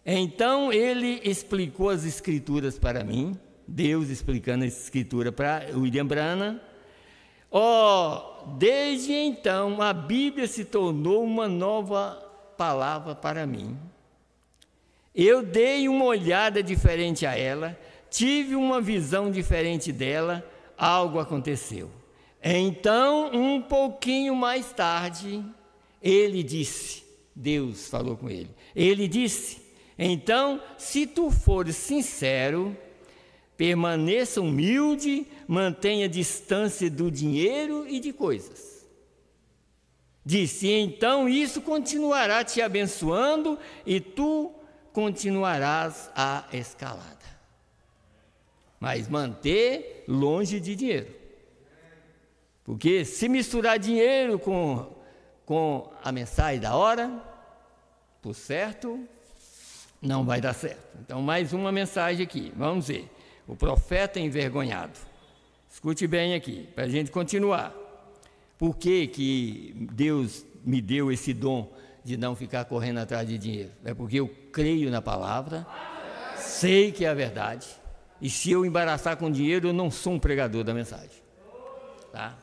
então ele explicou as escrituras para mim, Deus explicando a escritura para William Branham. Desde então a Bíblia se tornou uma nova palavra para mim. Eu dei uma olhada diferente a ela, tive uma visão diferente dela, algo aconteceu. Então, um pouquinho mais tarde, ele disse, Deus falou com ele, ele disse, então, se tu fores sincero, permaneça humilde, mantenha distância do dinheiro e de coisas. Disse, então isso continuará te abençoando e tu continuarás a escalada. Mas manter longe de dinheiro. Porque se misturar dinheiro com a mensagem da hora, por certo, não vai dar certo. Então, mais uma mensagem aqui, vamos ver. O profeta envergonhado. Escute bem aqui, para a gente continuar. Por que Deus me deu esse dom de não ficar correndo atrás de dinheiro? É porque eu creio na palavra, sei que é a verdade, e se eu embaraçar com dinheiro, eu não sou um pregador da mensagem. Tá?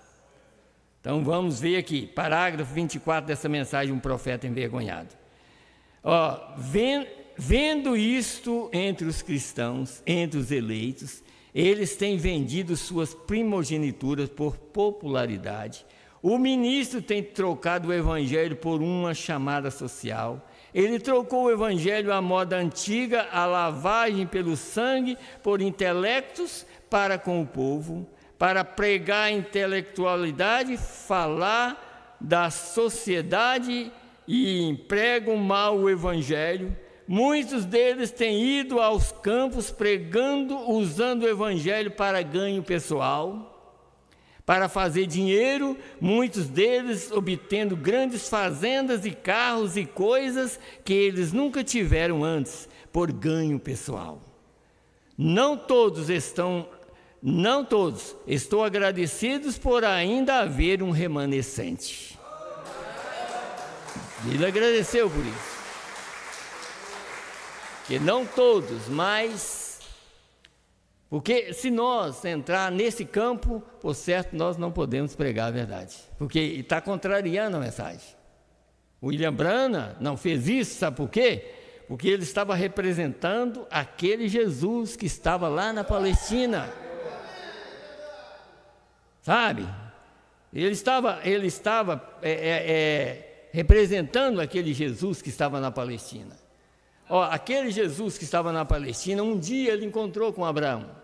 Então vamos ver aqui, parágrafo 24 dessa mensagem, um profeta envergonhado. Vendo isto entre os cristãos, entre os eleitos, eles têm vendido suas primogenituras por popularidade. O ministro tem trocado o evangelho por uma chamada social. Ele trocou o evangelho à moda antiga, a lavagem pelo sangue, por intelectos para com o povo, para pregar a intelectualidade, falar da sociedade e empregam mal o evangelho. Muitos deles têm ido aos campos pregando, usando o evangelho para ganho pessoal, para fazer dinheiro, muitos deles obtendo grandes fazendas e carros e coisas que eles nunca tiveram antes, por ganho pessoal. Não todos, estou agradecidos por ainda haver um remanescente. Ele agradeceu por isso. Que não todos, mas... Porque se nós entrar nesse campo, por certo, nós não podemos pregar a verdade. Porque está contrariando a mensagem. O William Branham não fez isso, sabe por quê? Porque ele estava representando aquele Jesus que estava lá na Palestina. Sabe? Ele estava representando aquele Jesus que estava na Palestina. Aquele Jesus que estava na Palestina, um dia ele encontrou com Abraão.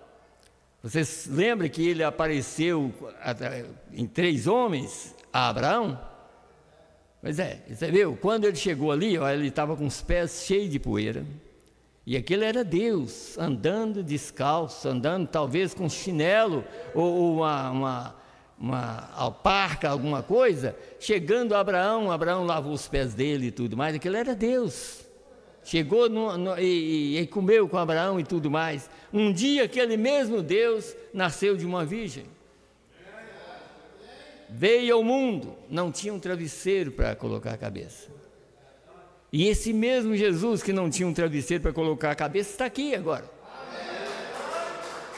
Vocês lembram que ele apareceu em 3 homens a Abraão? Pois é, você viu? Quando ele chegou ali, ele estava com os pés cheios de poeira. E aquele era Deus, andando descalço, andando talvez com chinelo ou uma alparca, alguma coisa. Chegando a Abraão lavou os pés dele e tudo mais. Aquele era Deus. Chegou e comeu com Abraão e tudo mais. Um dia aquele mesmo Deus nasceu de uma virgem. Veio ao mundo, não tinha um travesseiro para colocar a cabeça. E esse mesmo Jesus que não tinha um travesseiro para colocar a cabeça está aqui agora.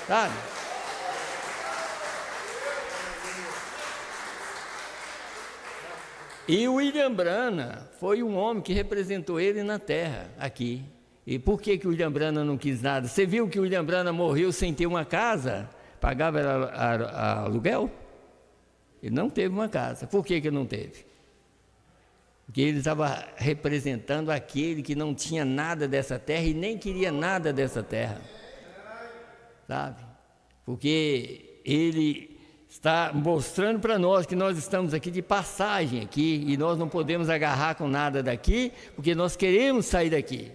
Sabe? E o William Branham foi um homem que representou ele na terra, aqui. E por que o William Branham não quis nada? Você viu que o William Branham morreu sem ter uma casa? Pagava aluguel? Ele não teve uma casa. Por que não teve? Porque ele estava representando aquele que não tinha nada dessa terra e nem queria nada dessa terra. Sabe? Porque ele está mostrando para nós que nós estamos aqui de passagem aqui e nós não podemos agarrar com nada daqui, porque nós queremos sair daqui.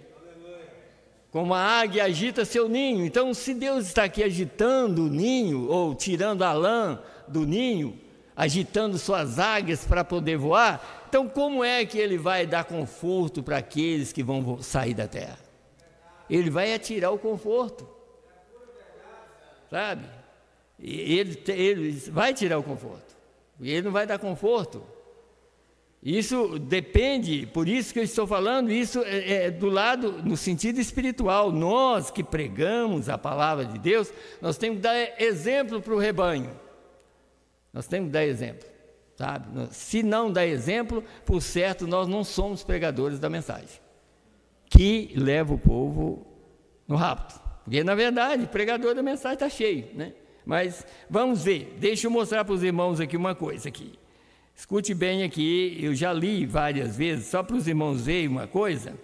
Como a águia agita seu ninho. Então, se Deus está aqui agitando o ninho, ou tirando a lã do ninho, agitando suas águias para poder voar, então como é que Ele vai dar conforto para aqueles que vão sair da terra? Ele vai atirar o conforto. Sabe? Ele vai tirar o conforto. E ele não vai dar conforto. Isso depende, por isso que eu estou falando, isso é do lado, no sentido espiritual. Nós que pregamos a palavra de Deus, nós temos que dar exemplo para o rebanho. Nós temos que dar exemplo, sabe? Se não dar exemplo, por certo, nós não somos pregadores da mensagem, que leva o povo no rapto. Porque, na verdade, pregador da mensagem está cheio, né? Mas vamos ver, deixa eu mostrar para os irmãos aqui uma coisa aqui. Escute bem aqui, eu já li várias vezes, só para os irmãos verem uma coisa,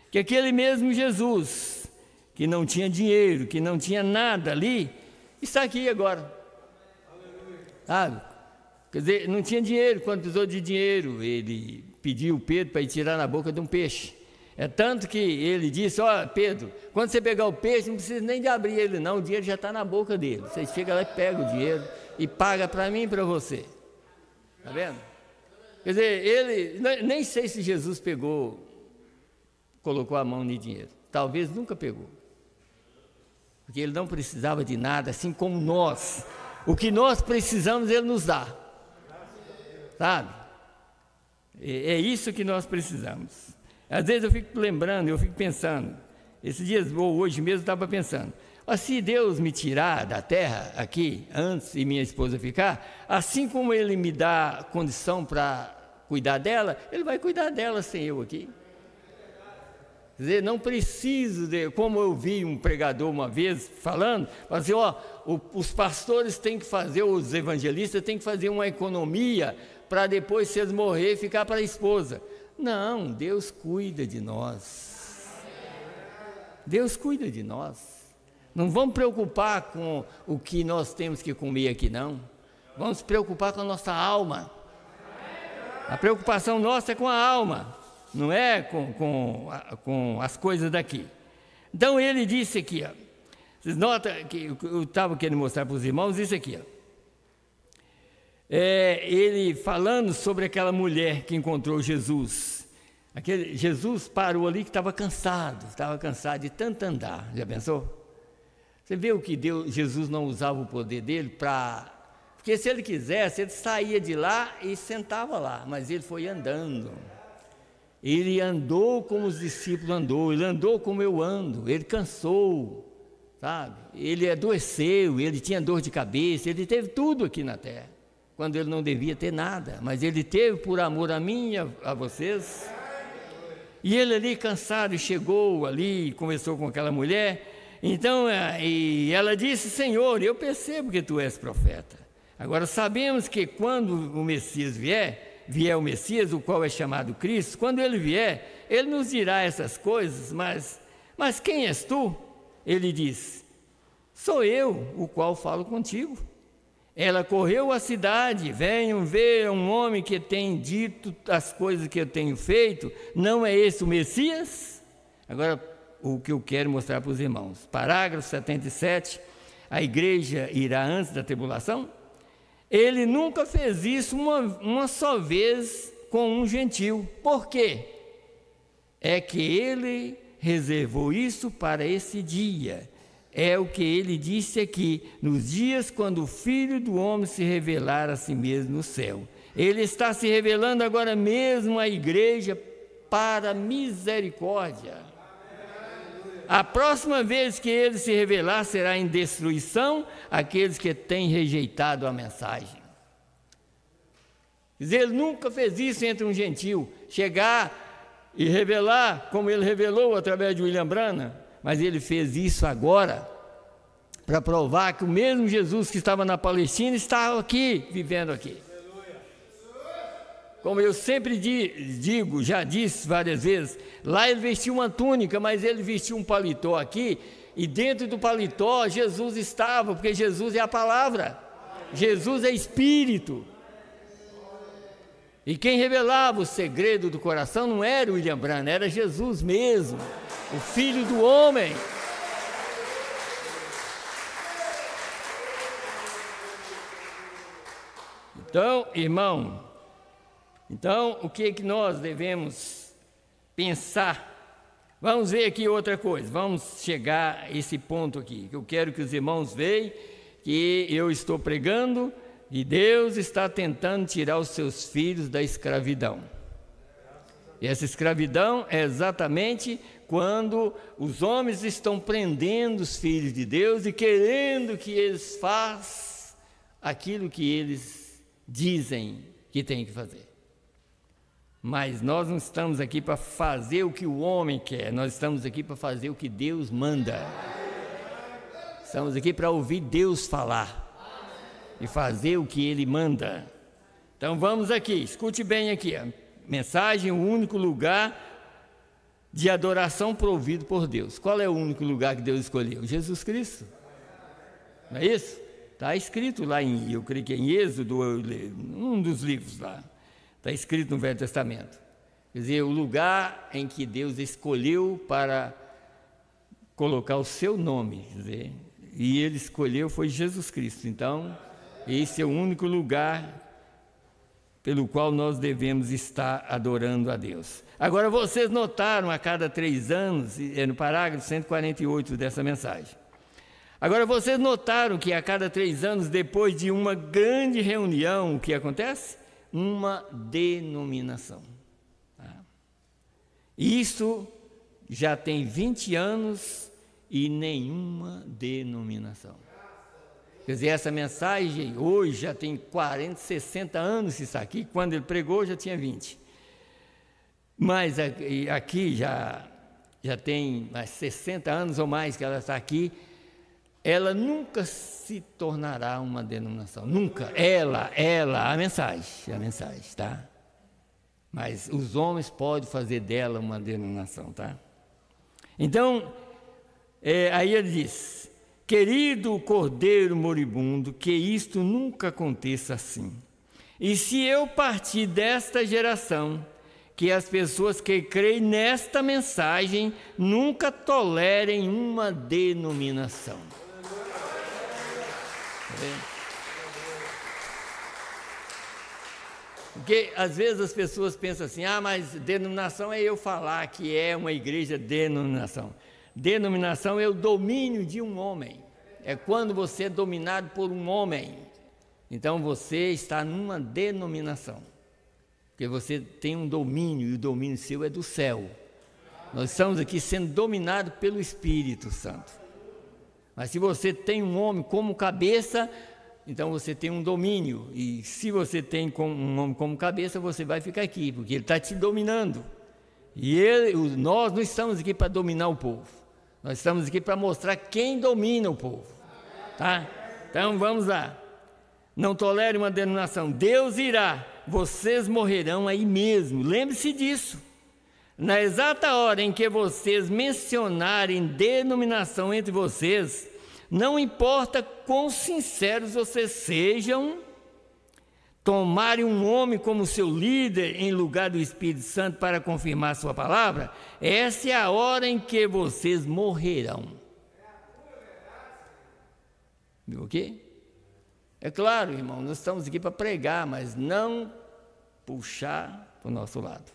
que aquele mesmo Jesus, que não tinha dinheiro, que não tinha nada ali, está aqui agora. Sabe? Quer dizer, não tinha dinheiro, quando precisou de dinheiro, ele pediu Pedro para ir tirar na boca de um peixe. É tanto que ele disse, ó, Pedro, quando você pegar o peixe, não precisa nem de abrir ele não, o dinheiro já está na boca dele. Você chega lá e pega o dinheiro e paga para mim e para você. Está vendo? Quer dizer, ele, nem sei se Jesus colocou a mão no dinheiro. Talvez nunca pegou. Porque ele não precisava de nada, assim como nós. O que nós precisamos, ele nos dá. Sabe? É isso que nós precisamos. Às vezes eu fico lembrando, eu fico pensando, esses dias, ou hoje mesmo, eu estava pensando, se Deus me tirar da terra aqui, antes e minha esposa ficar, assim como Ele me dá condição para cuidar dela, Ele vai cuidar dela sem eu aqui. Quer dizer, não preciso como eu vi um pregador uma vez falando, assim, os pastores têm que fazer, os evangelistas têm que fazer uma economia para depois, se eles morrerem, ficar para a esposa. Não, Deus cuida de nós. Deus cuida de nós. Não vamos preocupar com o que nós temos que comer aqui, não. Vamos se preocupar com a nossa alma. A preocupação nossa é com a alma, não é com as coisas daqui. Então ele disse aqui, vocês notam que eu estava querendo mostrar para os irmãos isso aqui, ele falando sobre aquela mulher que encontrou Jesus. Jesus parou ali que estava cansado de tanto andar. Já pensou? Você vê o que Jesus não usava o poder dele para... Porque se ele quisesse, ele saía de lá e sentava lá, mas ele foi andando. Ele andou como os discípulos andou, ele andou como eu ando, ele cansou, sabe? Ele adoeceu, ele tinha dor de cabeça, ele teve tudo aqui na terra, quando ele não devia ter nada, mas ele teve por amor a mim e a vocês. E ele ali cansado chegou ali, conversou com aquela mulher. Então, e ela disse, Senhor, eu percebo que tu és profeta. Agora, sabemos que quando o Messias vier o Messias, o qual é chamado Cristo, quando ele vier, ele nos dirá essas coisas, mas quem és tu? Ele diz, sou eu, o qual falo contigo. Ela correu à cidade, venham ver um homem que tem dito as coisas que eu tenho feito, não é esse o Messias? Agora, o que eu quero mostrar para os irmãos. Parágrafo 77, a igreja irá antes da tribulação? Ele nunca fez isso uma só vez com um gentil. Por quê? É que ele reservou isso para esse dia. É o que ele disse aqui, nos dias quando o Filho do Homem se revelar a si mesmo no céu. Ele está se revelando agora mesmo à igreja para misericórdia. A próxima vez que ele se revelar será em destruição aqueles que têm rejeitado a mensagem. Quer dizer, ele nunca fez isso entre um gentil, chegar e revelar como ele revelou através de William Branham, mas ele fez isso agora para provar que o mesmo Jesus que estava na Palestina estava aqui, vivendo aqui. Como eu sempre digo, já disse várias vezes, lá ele vestiu uma túnica, mas ele vestiu um paletó aqui, e dentro do paletó Jesus estava, porque Jesus é a palavra, Jesus é Espírito. E quem revelava o segredo do coração não era o William Branham, era Jesus mesmo, o Filho do Homem. Então, irmão, o que é que nós devemos pensar? Vamos ver aqui outra coisa, vamos chegar a esse ponto aqui, que eu quero que os irmãos vejam, que eu estou pregando, e Deus está tentando tirar os seus filhos da escravidão. E essa escravidão é exatamente quando os homens estão prendendo os filhos de Deus e querendo que eles façam aquilo que eles dizem que tem que fazer. Mas nós não estamos aqui para fazer o que o homem quer, nós estamos aqui para fazer o que Deus manda. Estamos aqui para ouvir Deus falar e fazer o que Ele manda. Então vamos aqui, escute bem aqui, a mensagem, o único lugar de adoração provido por Deus. Qual é o único lugar que Deus escolheu? Jesus Cristo. Não é isso? Está escrito lá eu creio que é em Êxodo, um dos livros lá. Está escrito no Velho Testamento. Quer dizer, o lugar em que Deus escolheu para colocar o seu nome, quer dizer, e Ele escolheu foi Jesus Cristo. Então, esse é o único lugar pelo qual nós devemos estar adorando a Deus. Agora, vocês notaram a cada 3 anos, no parágrafo 148 dessa mensagem. Agora, vocês notaram que a cada 3 anos, depois de uma grande reunião, o que acontece? Uma denominação. Isso já tem 20 anos e nenhuma denominação. Quer dizer, essa mensagem hoje já tem 40, 60 anos isso aqui, quando ele pregou já tinha 20. Mas aqui já tem mais 60 anos ou mais que ela está aqui, ela nunca se tornará uma denominação, nunca. A mensagem, tá? Mas os homens podem fazer dela uma denominação, tá? Então, aí ele diz: querido Cordeiro moribundo, que isto nunca aconteça assim. E se eu partir desta geração, que as pessoas que creem nesta mensagem nunca tolerem uma denominação. Porque às vezes as pessoas pensam assim: mas denominação é eu falar que é uma igreja denominação. Denominação é o domínio de um homem, é quando você é dominado por um homem. Então você está numa denominação, porque você tem um domínio, e o domínio seu é do céu. Nós estamos aqui sendo dominados pelo Espírito Santo. Mas se você tem um homem como cabeça, então você tem um domínio, e se você tem um homem como cabeça, você vai ficar aqui, porque ele está te dominando. E nós não estamos aqui para dominar o povo, nós estamos aqui para mostrar quem domina o povo, tá? Então vamos lá. Não tolere uma denominação. Deus irá, vocês morrerão aí mesmo. Lembre-se disso. Na exata hora em que vocês mencionarem denominação entre vocês, não importa quão sinceros vocês sejam, tomarem um homem como seu líder em lugar do Espírito Santo para confirmar sua palavra, essa é a hora em que vocês morrerão. Viu o quê? É claro, irmão, nós estamos aqui para pregar, mas não puxar para o nosso lado.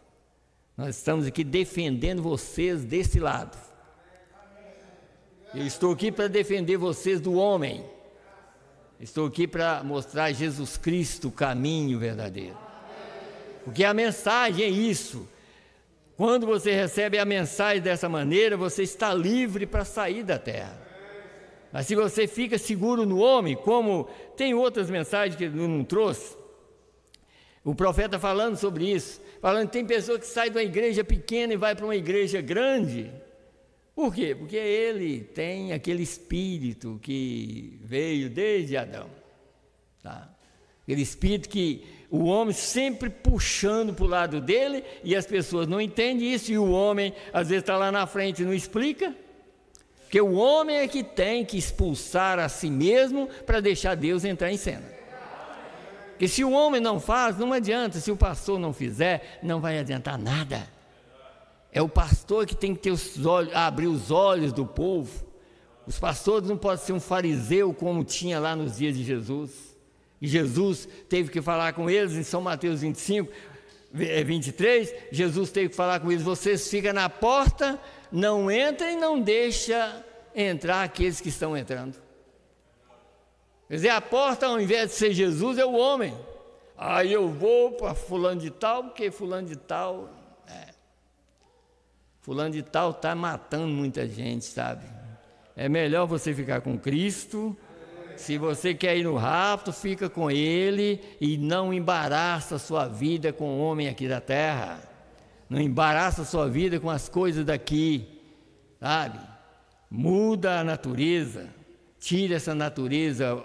Nós estamos aqui defendendo vocês desse lado. Eu estou aqui para defender vocês do homem. Estou aqui para mostrar Jesus Cristo, o caminho verdadeiro. Porque a mensagem é isso. Quando você recebe a mensagem dessa maneira, você está livre para sair da terra. Mas se você fica seguro no homem, como tem outras mensagens que ele não trouxe, o profeta falando sobre isso, falando que tem pessoa que sai de uma igreja pequena e vai para uma igreja grande. Por quê? Porque ele tem aquele espírito que veio desde Adão, tá? Aquele espírito que o homem sempre puxando para o lado dele, e as pessoas não entendem isso, e o homem às vezes está lá na frente e não explica, porque o homem é que tem que expulsar a si mesmo para deixar Deus entrar em cena. Porque se o homem não faz, não adianta. Se o pastor não fizer, não vai adiantar nada. É o pastor que tem que ter os olhos, abrir os olhos do povo. Os pastores não podem ser um fariseu como tinha lá nos dias de Jesus. E Jesus teve que falar com eles em São Mateus 25, 23. Jesus teve que falar com eles: vocês ficam na porta, não entrem, não deixa entrar aqueles que estão entrando. Quer dizer, a porta, ao invés de ser Jesus, é o homem. Aí eu vou para fulano de tal, porque fulano de tal está matando muita gente, sabe? É melhor você ficar com Cristo. Se você quer ir no rapto, fica com Ele e não embaraça a sua vida com o homem aqui da terra. Não embaraça a sua vida com as coisas daqui, sabe? Muda a natureza, tira essa natureza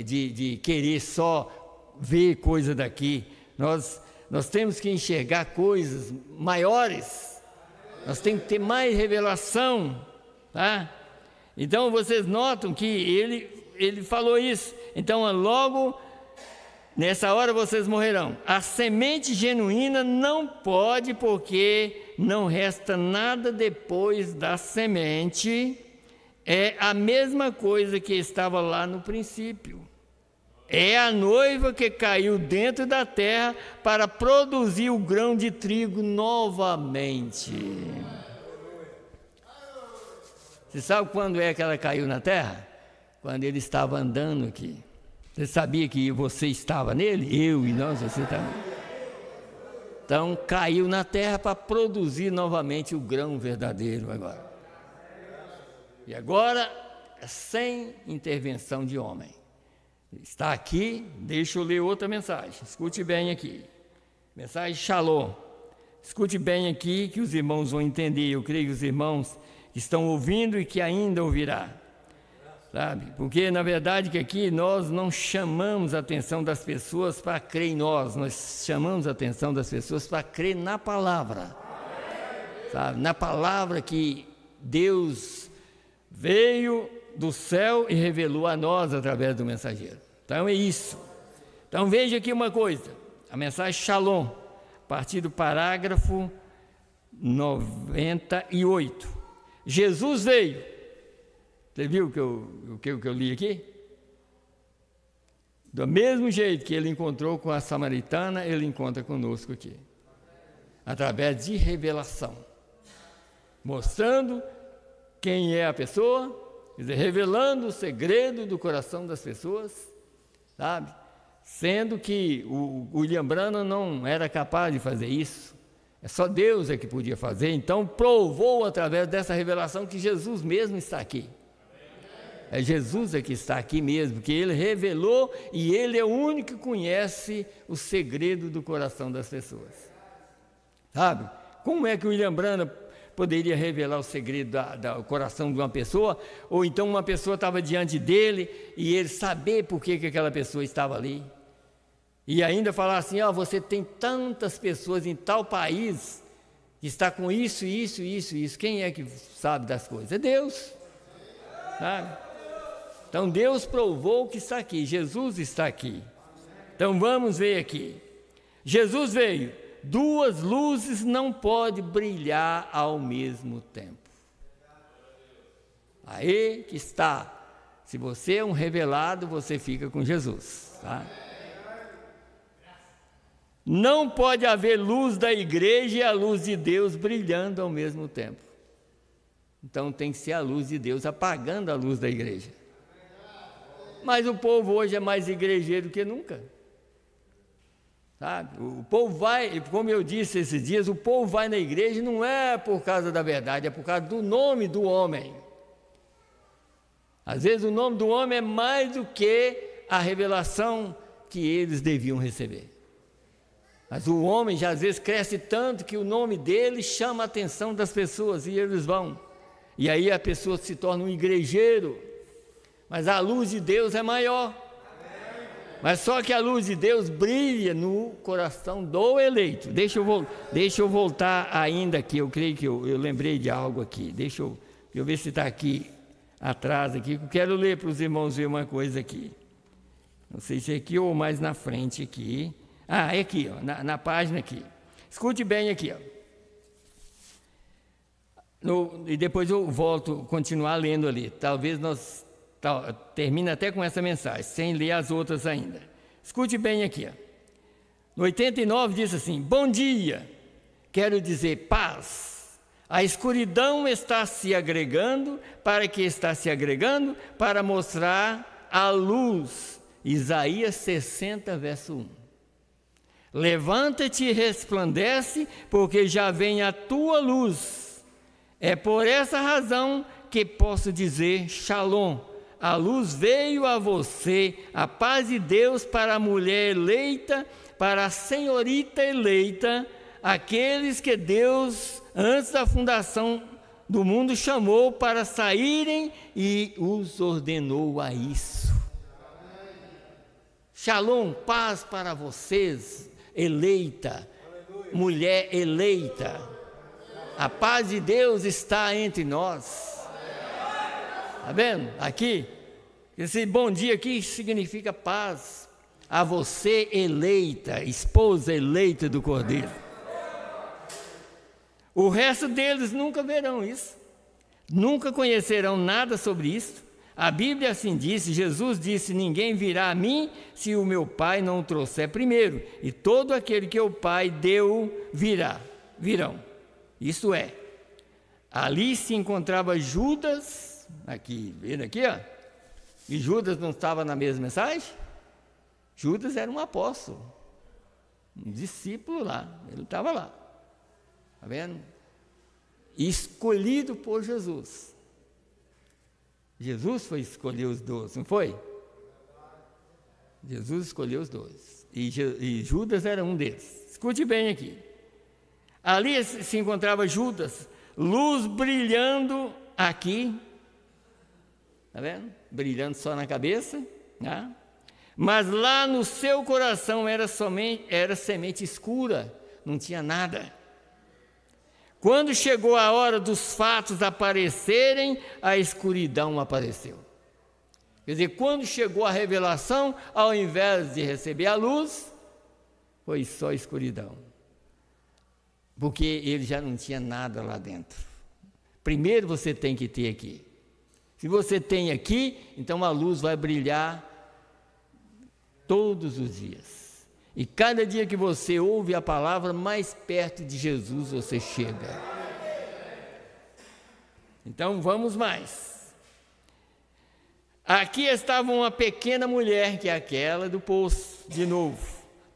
de querer só ver coisa daqui. Nós temos que enxergar coisas maiores, nós temos que ter mais revelação, tá? Então vocês notam que ele falou isso. Então logo nessa hora vocês morrerão. A semente genuína não pode, porque não resta nada depois da semente. É a mesma coisa que estava lá no princípio. É a noiva que caiu dentro da terra para produzir o grão de trigo novamente. Você sabe quando é que ela caiu na terra? Quando ele estava andando aqui. Você sabia que você estava nele? Eu e nós, você também. Então caiu na terra para produzir novamente o grão verdadeiro agora. E agora, sem intervenção de homem. Está aqui, deixa eu ler outra mensagem. Escute bem aqui. Mensagem Shalom. Escute bem aqui que os irmãos vão entender. Eu creio que os irmãos estão ouvindo e que ainda ouvirá. Sabe? Porque na verdade que aqui nós não chamamos a atenção das pessoas para crer em nós. Nós chamamos a atenção das pessoas para crer na palavra. Sabe? Na palavra que Deus veio do céu e revelou a nós através do mensageiro. Então é isso. Então veja aqui uma coisa, a mensagem Shalom, a partir do parágrafo 98. Jesus veio. Você viu o que eu li aqui? Do mesmo jeito que ele encontrou com a samaritana, ele encontra conosco aqui. Através de revelação. Mostrando quem é a pessoa, quer dizer, revelando o segredo do coração das pessoas, sabe? Sendo que o William Branham não era capaz de fazer isso, é só Deus que podia fazer. Então provou através dessa revelação que Jesus mesmo está aqui. É Jesus que está aqui mesmo, que ele revelou e ele é o único que conhece o segredo do coração das pessoas, sabe? Como é que o William Branham poderia revelar o segredo do coração de uma pessoa, ou então uma pessoa estava diante dele e ele saber por que aquela pessoa estava ali, e ainda falar assim, você tem tantas pessoas em tal país que está com isso, quem é que sabe das coisas? É Deus, sabe? Então Deus provou que está aqui, Jesus está aqui. Então vamos ver aqui, Jesus veio. Duas luzes não podem brilhar ao mesmo tempo. Aí que está. Se você é um revelado, você fica com Jesus, tá? Não pode haver luz da igreja e a luz de Deus brilhando ao mesmo tempo. Então tem que ser a luz de Deus apagando a luz da igreja. Mas o povo hoje é mais igrejeiro que nunca. Sabe? O povo vai, como eu disse esses dias, o povo vai na igreja não é por causa da verdade, é por causa do nome do homem. Às vezes o nome do homem é mais do que a revelação que eles deviam receber. Mas o homem já às vezes cresce tanto que o nome dele chama a atenção das pessoas e eles vão. E aí a pessoa se torna um igrejeiro. Mas a luz de Deus é maior. Mas só que a luz de Deus brilha no coração do eleito. Deixa eu voltar ainda aqui, eu creio que eu lembrei de algo aqui. Deixa eu ver se está aqui atrás, aqui. Eu quero ler para os irmãos ver uma coisa aqui. Não sei se é aqui ou mais na frente aqui. É aqui, na página aqui. Escute bem aqui. E depois eu volto, continuar lendo ali. Talvez nós... termina até com essa mensagem, sem ler as outras ainda. Escute bem aqui. No 89 diz assim: bom dia, quero dizer paz. A escuridão está se agregando. Para que está se agregando? Para mostrar a luz. Isaías 60, verso 1. Levanta-te e resplandece, porque já vem a tua luz. É por essa razão que posso dizer Shalom. A luz veio a você, a paz de Deus para a mulher eleita, para a senhorita eleita, aqueles que Deus, antes da fundação do mundo, chamou para saírem e os ordenou a isso. Shalom, paz para vocês, eleita, mulher eleita. A paz de Deus está entre nós. Está vendo? Aqui, esse bom dia aqui significa paz. A você eleita, esposa eleita do Cordeiro. O resto deles nunca verão isso. Nunca conhecerão nada sobre isso. A Bíblia assim disse, Jesus disse, ninguém virá a mim se o meu Pai não o trouxer primeiro. E todo aquele que o Pai deu virão. Isto é, ali se encontrava Judas, aqui, vendo aqui, ó. E Judas não estava na mesma mensagem? Judas era um apóstolo, um discípulo lá, ele estava lá, está vendo? Escolhido por Jesus. Jesus foi escolher os 12, não foi? Jesus escolheu os 12, e Judas era um deles. Escute bem aqui. Ali se encontrava Judas, luz brilhando aqui, está vendo? Brilhando só na cabeça, né? Mas lá no seu coração era semente escura, não tinha nada. Quando chegou a hora dos fatos aparecerem, a escuridão apareceu. Quer dizer, quando chegou a revelação, ao invés de receber a luz, foi só escuridão. Porque ele já não tinha nada lá dentro. Primeiro você tem que ter aqui. Se você tem aqui, então a luz vai brilhar todos os dias. E cada dia que você ouve a palavra, mais perto de Jesus você chega. Então vamos mais. Aqui estava uma pequena mulher, que é aquela do poço, de novo.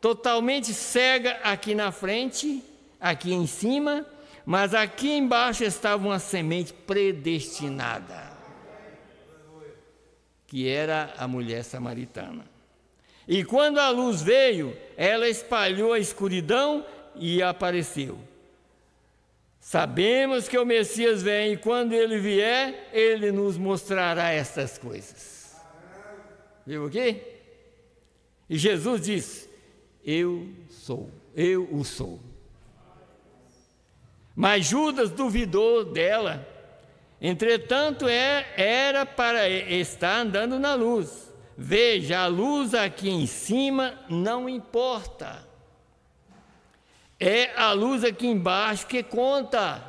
Totalmente cega aqui na frente, aqui em cima, mas aqui embaixo estava uma semente predestinada, que era a mulher samaritana. E quando a luz veio, ela espalhou a escuridão e apareceu. Sabemos que o Messias vem, e quando ele vier, ele nos mostrará estas coisas. Viu aqui? E Jesus disse, eu o sou. Mas Judas duvidou dela. Entretanto, era para estar andando na luz. Veja, a luz aqui em cima não importa. É a luz aqui embaixo que conta.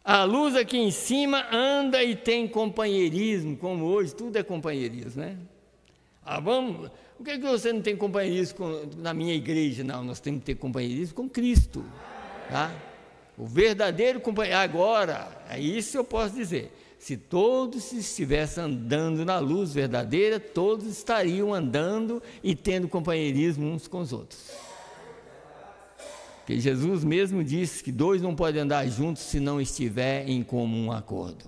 A luz aqui em cima anda e tem companheirismo, como hoje tudo é companheirismo, né? Por que você não tem companheirismo na minha igreja? Não, nós temos que ter companheirismo com Cristo, tá? O verdadeiro companheiro. Agora, é isso eu posso dizer. Se todos estivessem andando na luz verdadeira, todos estariam andando e tendo companheirismo uns com os outros. Porque Jesus mesmo disse que 2 não podem andar juntos se não estiver em comum acordo.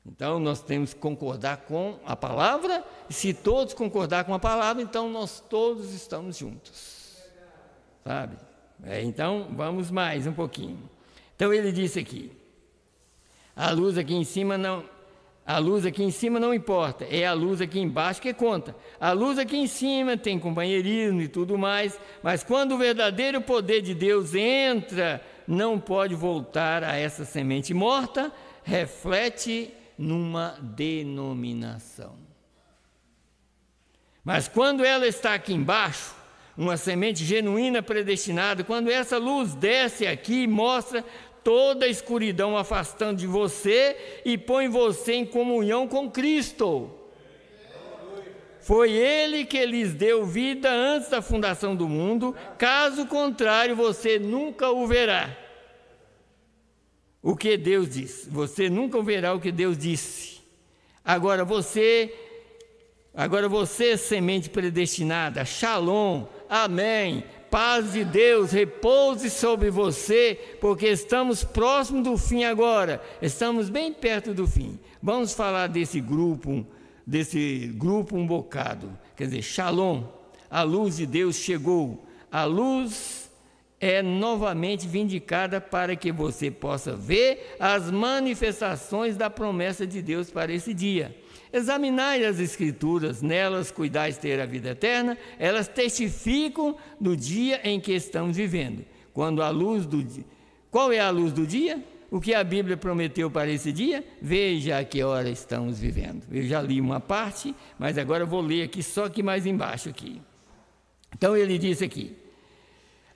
Então, nós temos que concordar com a palavra, e se todos concordar com a palavra, então nós todos estamos juntos. Sabe? Então, vamos mais um pouquinho. Então, ele disse aqui, a luz aqui em cima não importa, é a luz aqui embaixo que conta. A luz aqui em cima tem companheirismo e tudo mais, mas quando o verdadeiro poder de Deus entra, não pode voltar a essa semente morta, reflete numa denominação. Mas quando ela está aqui embaixo, uma semente genuína predestinada, quando essa luz desce aqui, mostra toda a escuridão afastando de você e põe você em comunhão com Cristo. Foi Ele que lhes deu vida antes da fundação do mundo, caso contrário você nunca o verá. O que Deus disse, você nunca verá o que Deus disse. Agora você, semente predestinada, Shalom, amém, paz de Deus, repouse sobre você, porque estamos próximos do fim agora, estamos bem perto do fim. Vamos falar desse grupo um bocado, quer dizer, Shalom, a luz de Deus chegou, a luz é novamente vindicada para que você possa ver as manifestações da promessa de Deus para esse dia. Examinai as Escrituras, nelas cuidais ter a vida eterna, elas testificam do dia em que estamos vivendo. Qual é a luz do dia? O que a Bíblia prometeu para esse dia? Veja a que hora estamos vivendo. Eu já li uma parte, mas agora eu vou ler aqui, só que mais embaixo aqui. Então ele disse aqui,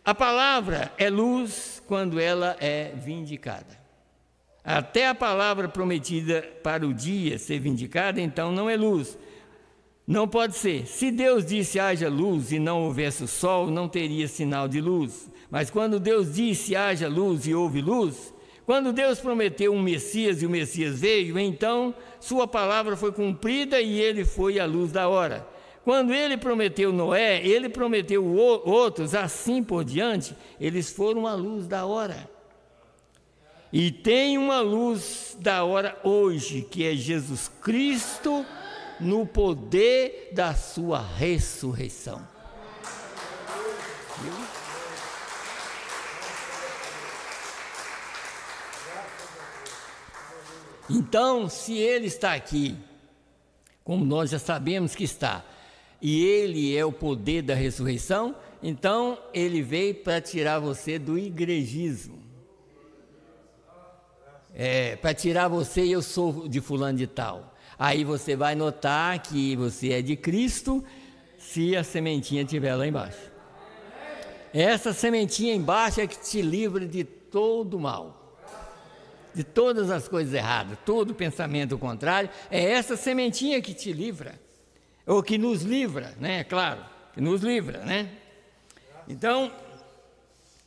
a palavra é luz quando ela é vindicada. Até a palavra prometida para o dia ser vindicada, então não é luz. Não pode ser. Se Deus disse haja luz e não houvesse o sol, não teria sinal de luz. Mas quando Deus disse haja luz e houve luz, quando Deus prometeu um Messias e o Messias veio, então sua palavra foi cumprida e ele foi a luz da hora. Quando ele prometeu Noé, ele prometeu outros, assim por diante, eles foram a luz da hora. E tem uma luz da hora hoje, que é Jesus Cristo, no poder da sua ressurreição. Então, se ele está aqui, como nós já sabemos que está, e ele é o poder da ressurreição, então ele veio para tirar você do igrejismo. Para tirar você, eu sou de fulano de tal. Aí você vai notar que você é de Cristo, se a sementinha estiver lá embaixo. Essa sementinha embaixo é que te livra de todo mal, de todas as coisas erradas, todo pensamento contrário. É essa sementinha que te livra, ou que nos livra, né? Claro, que nos livra, né? Então,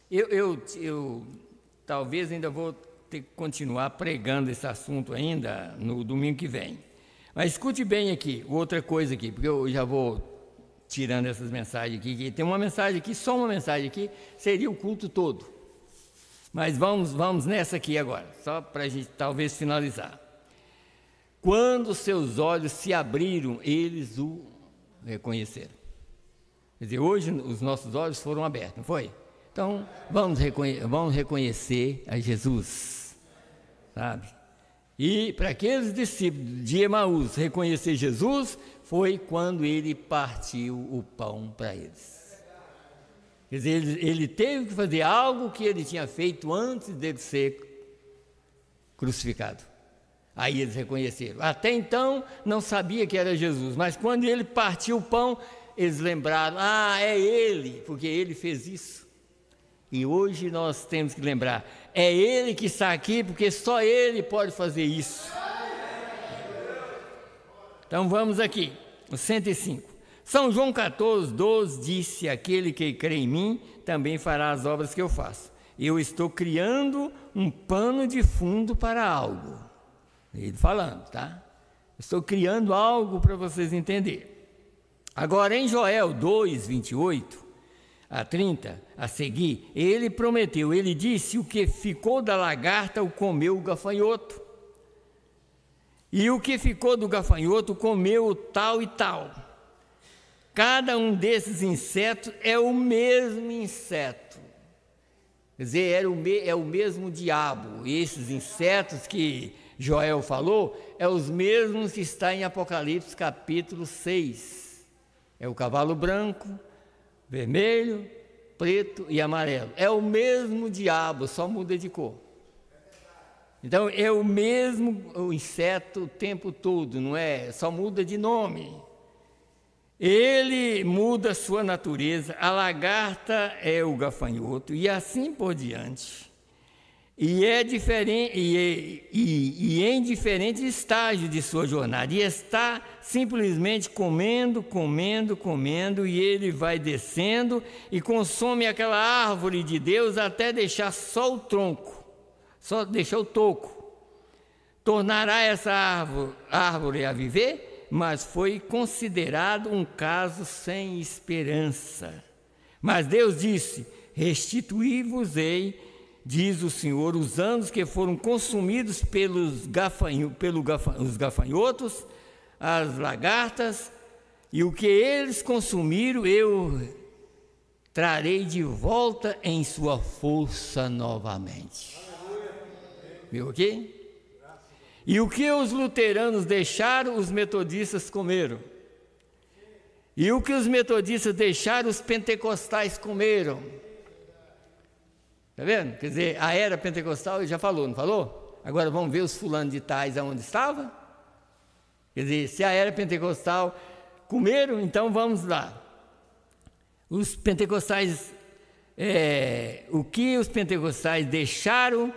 eu talvez ainda vou ter que continuar pregando esse assunto ainda no domingo que vem. Mas escute bem aqui, outra coisa aqui, porque eu já vou tirando essas mensagens aqui, que tem uma mensagem aqui, só uma mensagem aqui, seria o culto todo. Mas vamos nessa aqui agora, só para a gente talvez finalizar. Quando seus olhos se abriram, eles o reconheceram. Quer dizer, hoje os nossos olhos foram abertos, não foi? Então, vamos reconhecer a Jesus. Sabe? E para aqueles discípulos de Emaús reconhecer Jesus, foi quando ele partiu o pão para eles. Quer dizer, ele teve que fazer algo que ele tinha feito antes dele ser crucificado. Aí eles reconheceram. Até então não sabia que era Jesus, mas quando ele partiu o pão, eles lembraram, é ele, porque ele fez isso. E hoje nós temos que lembrar, é ele que está aqui, porque só ele pode fazer isso. Então vamos aqui, o 105. São João 14:12 disse, aquele que crê em mim, também fará as obras que eu faço. Eu estou criando um pano de fundo para algo. Ele falando, tá? Estou criando algo para vocês entenderem. Agora em Joel 2:28 a 30, a seguir, ele prometeu, ele disse, o que ficou da lagarta o comeu o gafanhoto, e o que ficou do gafanhoto comeu o tal e tal. Cada um desses insetos é o mesmo inseto, quer dizer, é o mesmo diabo. E esses insetos que Joel falou, é os mesmos que está em Apocalipse capítulo 6, é o cavalo branco, vermelho, preto e amarelo. É o mesmo diabo, só muda de cor. Então, é o mesmo o inseto o tempo todo, não é? Só muda de nome. Ele muda a sua natureza, a lagarta é o gafanhoto e assim por diante. E é diferente, e em diferentes estágios de sua jornada, e está simplesmente comendo, e ele vai descendo e consome aquela árvore de Deus até deixar só o tronco, só deixar o toco. tornará essa árvore a viver, mas foi considerado um caso sem esperança. Mas Deus disse: restituí-vos-ei, diz o Senhor, os anos que foram consumidos pelos gafanhotos, as lagartas, e o que eles consumiram eu trarei de volta em sua força novamente. Viu aqui? E o que os luteranos deixaram, os metodistas comeram. E o que os metodistas deixaram, os pentecostais comeram. Está vendo? Quer dizer, a era pentecostal ele já falou, não falou? Agora vamos ver os fulanos de tais aonde estava. Quer dizer, se a era pentecostal comeram, então vamos lá. Os pentecostais, o que os pentecostais deixaram,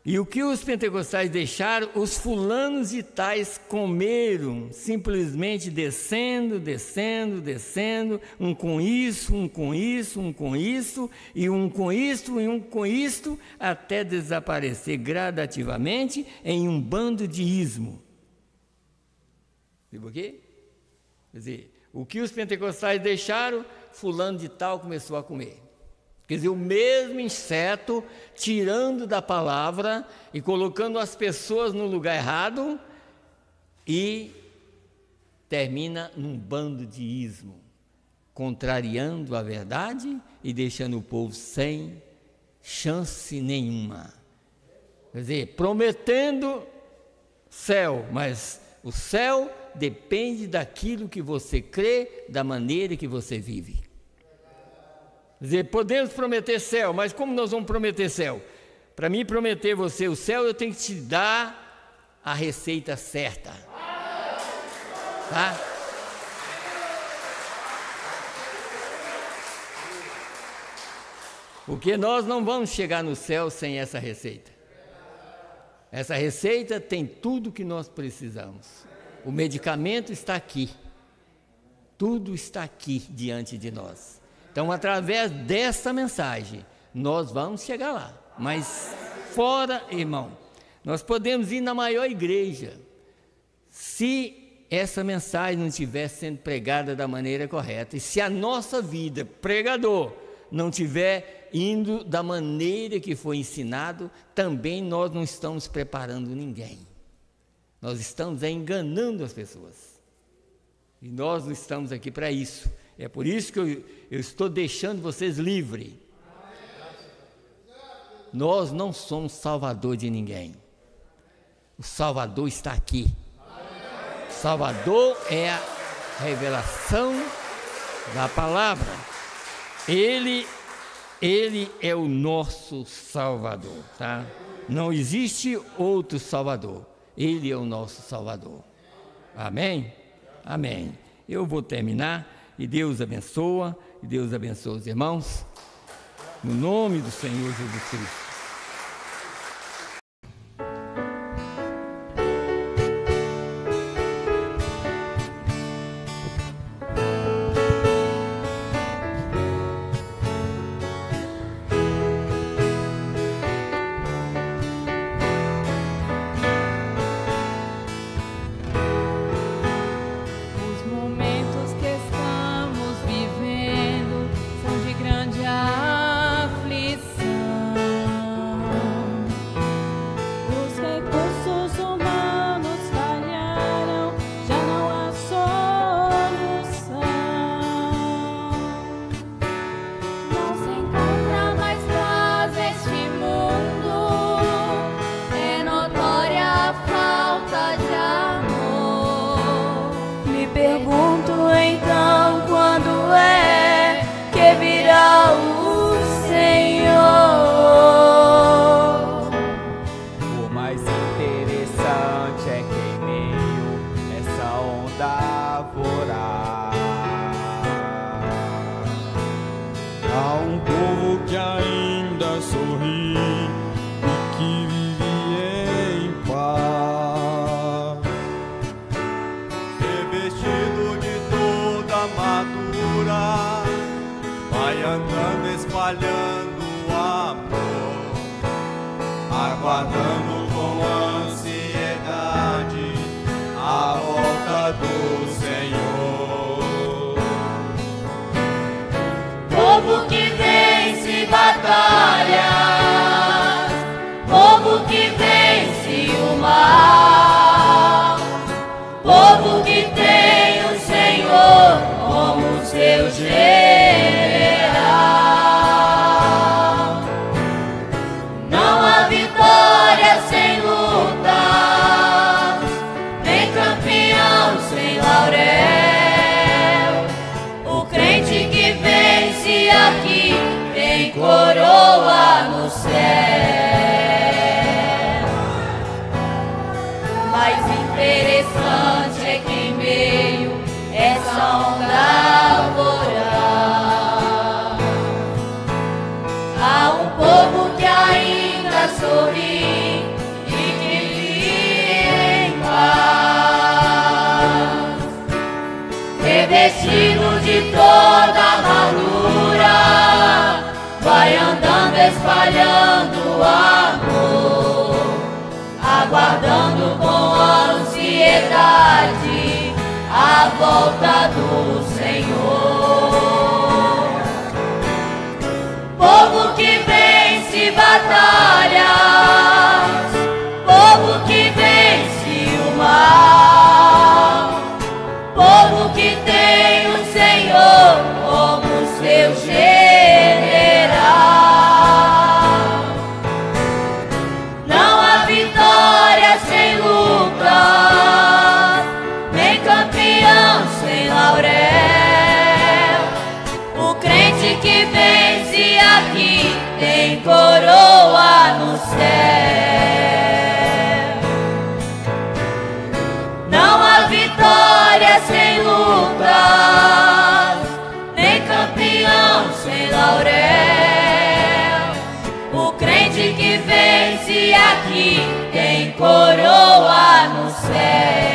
e o que os pentecostais deixaram, os fulanos de tais comeram, simplesmente descendo, descendo, descendo, um com isso, um com isso, um com isso, e um com isto, e um com isto, até desaparecer gradativamente em um bando de ismo. Viu por quê? Quer dizer, o que os pentecostais deixaram, fulano de tal começou a comer. Quer dizer, o mesmo inseto tirando da palavra e colocando as pessoas no lugar errado e termina num bando de ismo, contrariando a verdade e deixando o povo sem chance nenhuma. Quer dizer, prometendo céu, mas o céu depende daquilo que você crê, da maneira que você vive. Quer dizer, podemos prometer céu, mas como nós vamos prometer céu? Para mim prometer você o céu, eu tenho que te dar a receita certa. Tá? Porque nós não vamos chegar no céu sem essa receita. Essa receita tem tudo que nós precisamos. O medicamento está aqui. Tudo está aqui diante de nós. Então, através dessa mensagem, nós vamos chegar lá. Mas fora, irmão, nós podemos ir na maior igreja. Se essa mensagem não estiver sendo pregada da maneira correta, e se a nossa vida, pregador, não estiver indo da maneira que foi ensinado, também nós não estamos preparando ninguém. Nós estamos enganando as pessoas. E nós não estamos aqui para isso. É por isso que eu estou deixando vocês livres. Nós não somos salvador de ninguém. O Salvador está aqui. O Salvador é a revelação da palavra. Ele é o nosso Salvador, tá? Não existe outro Salvador. Ele é o nosso Salvador. Amém? Amém. Eu vou terminar. E Deus abençoa, e Deus abençoa os irmãos, no nome do Senhor Jesus Cristo. Espalhando o amor, aguardando com ânsia que vence o mal, povo que tem o Senhor como seu general. Não há vitória sem lutas, nem campeão sem laurel. O crente que vence aqui tem coroa no céu. Mais interessante é que em meio essa onda moral há um povo que ainda sorri e que vive em paz, revestido de toda a armadura, vai andando espalhando amor, aguardando com ansiedade a volta do Senhor. Povo que vence batalhas, povo que vence o mal, povo que tem o Senhor como seu general. Não há vitória sem luta, nem campeão sem laurel. O crente que vence aqui tem coroa no céu. Não há vitória sem lutas, nem campeão sem laurel. O crente que vence aqui tem coroa no céu.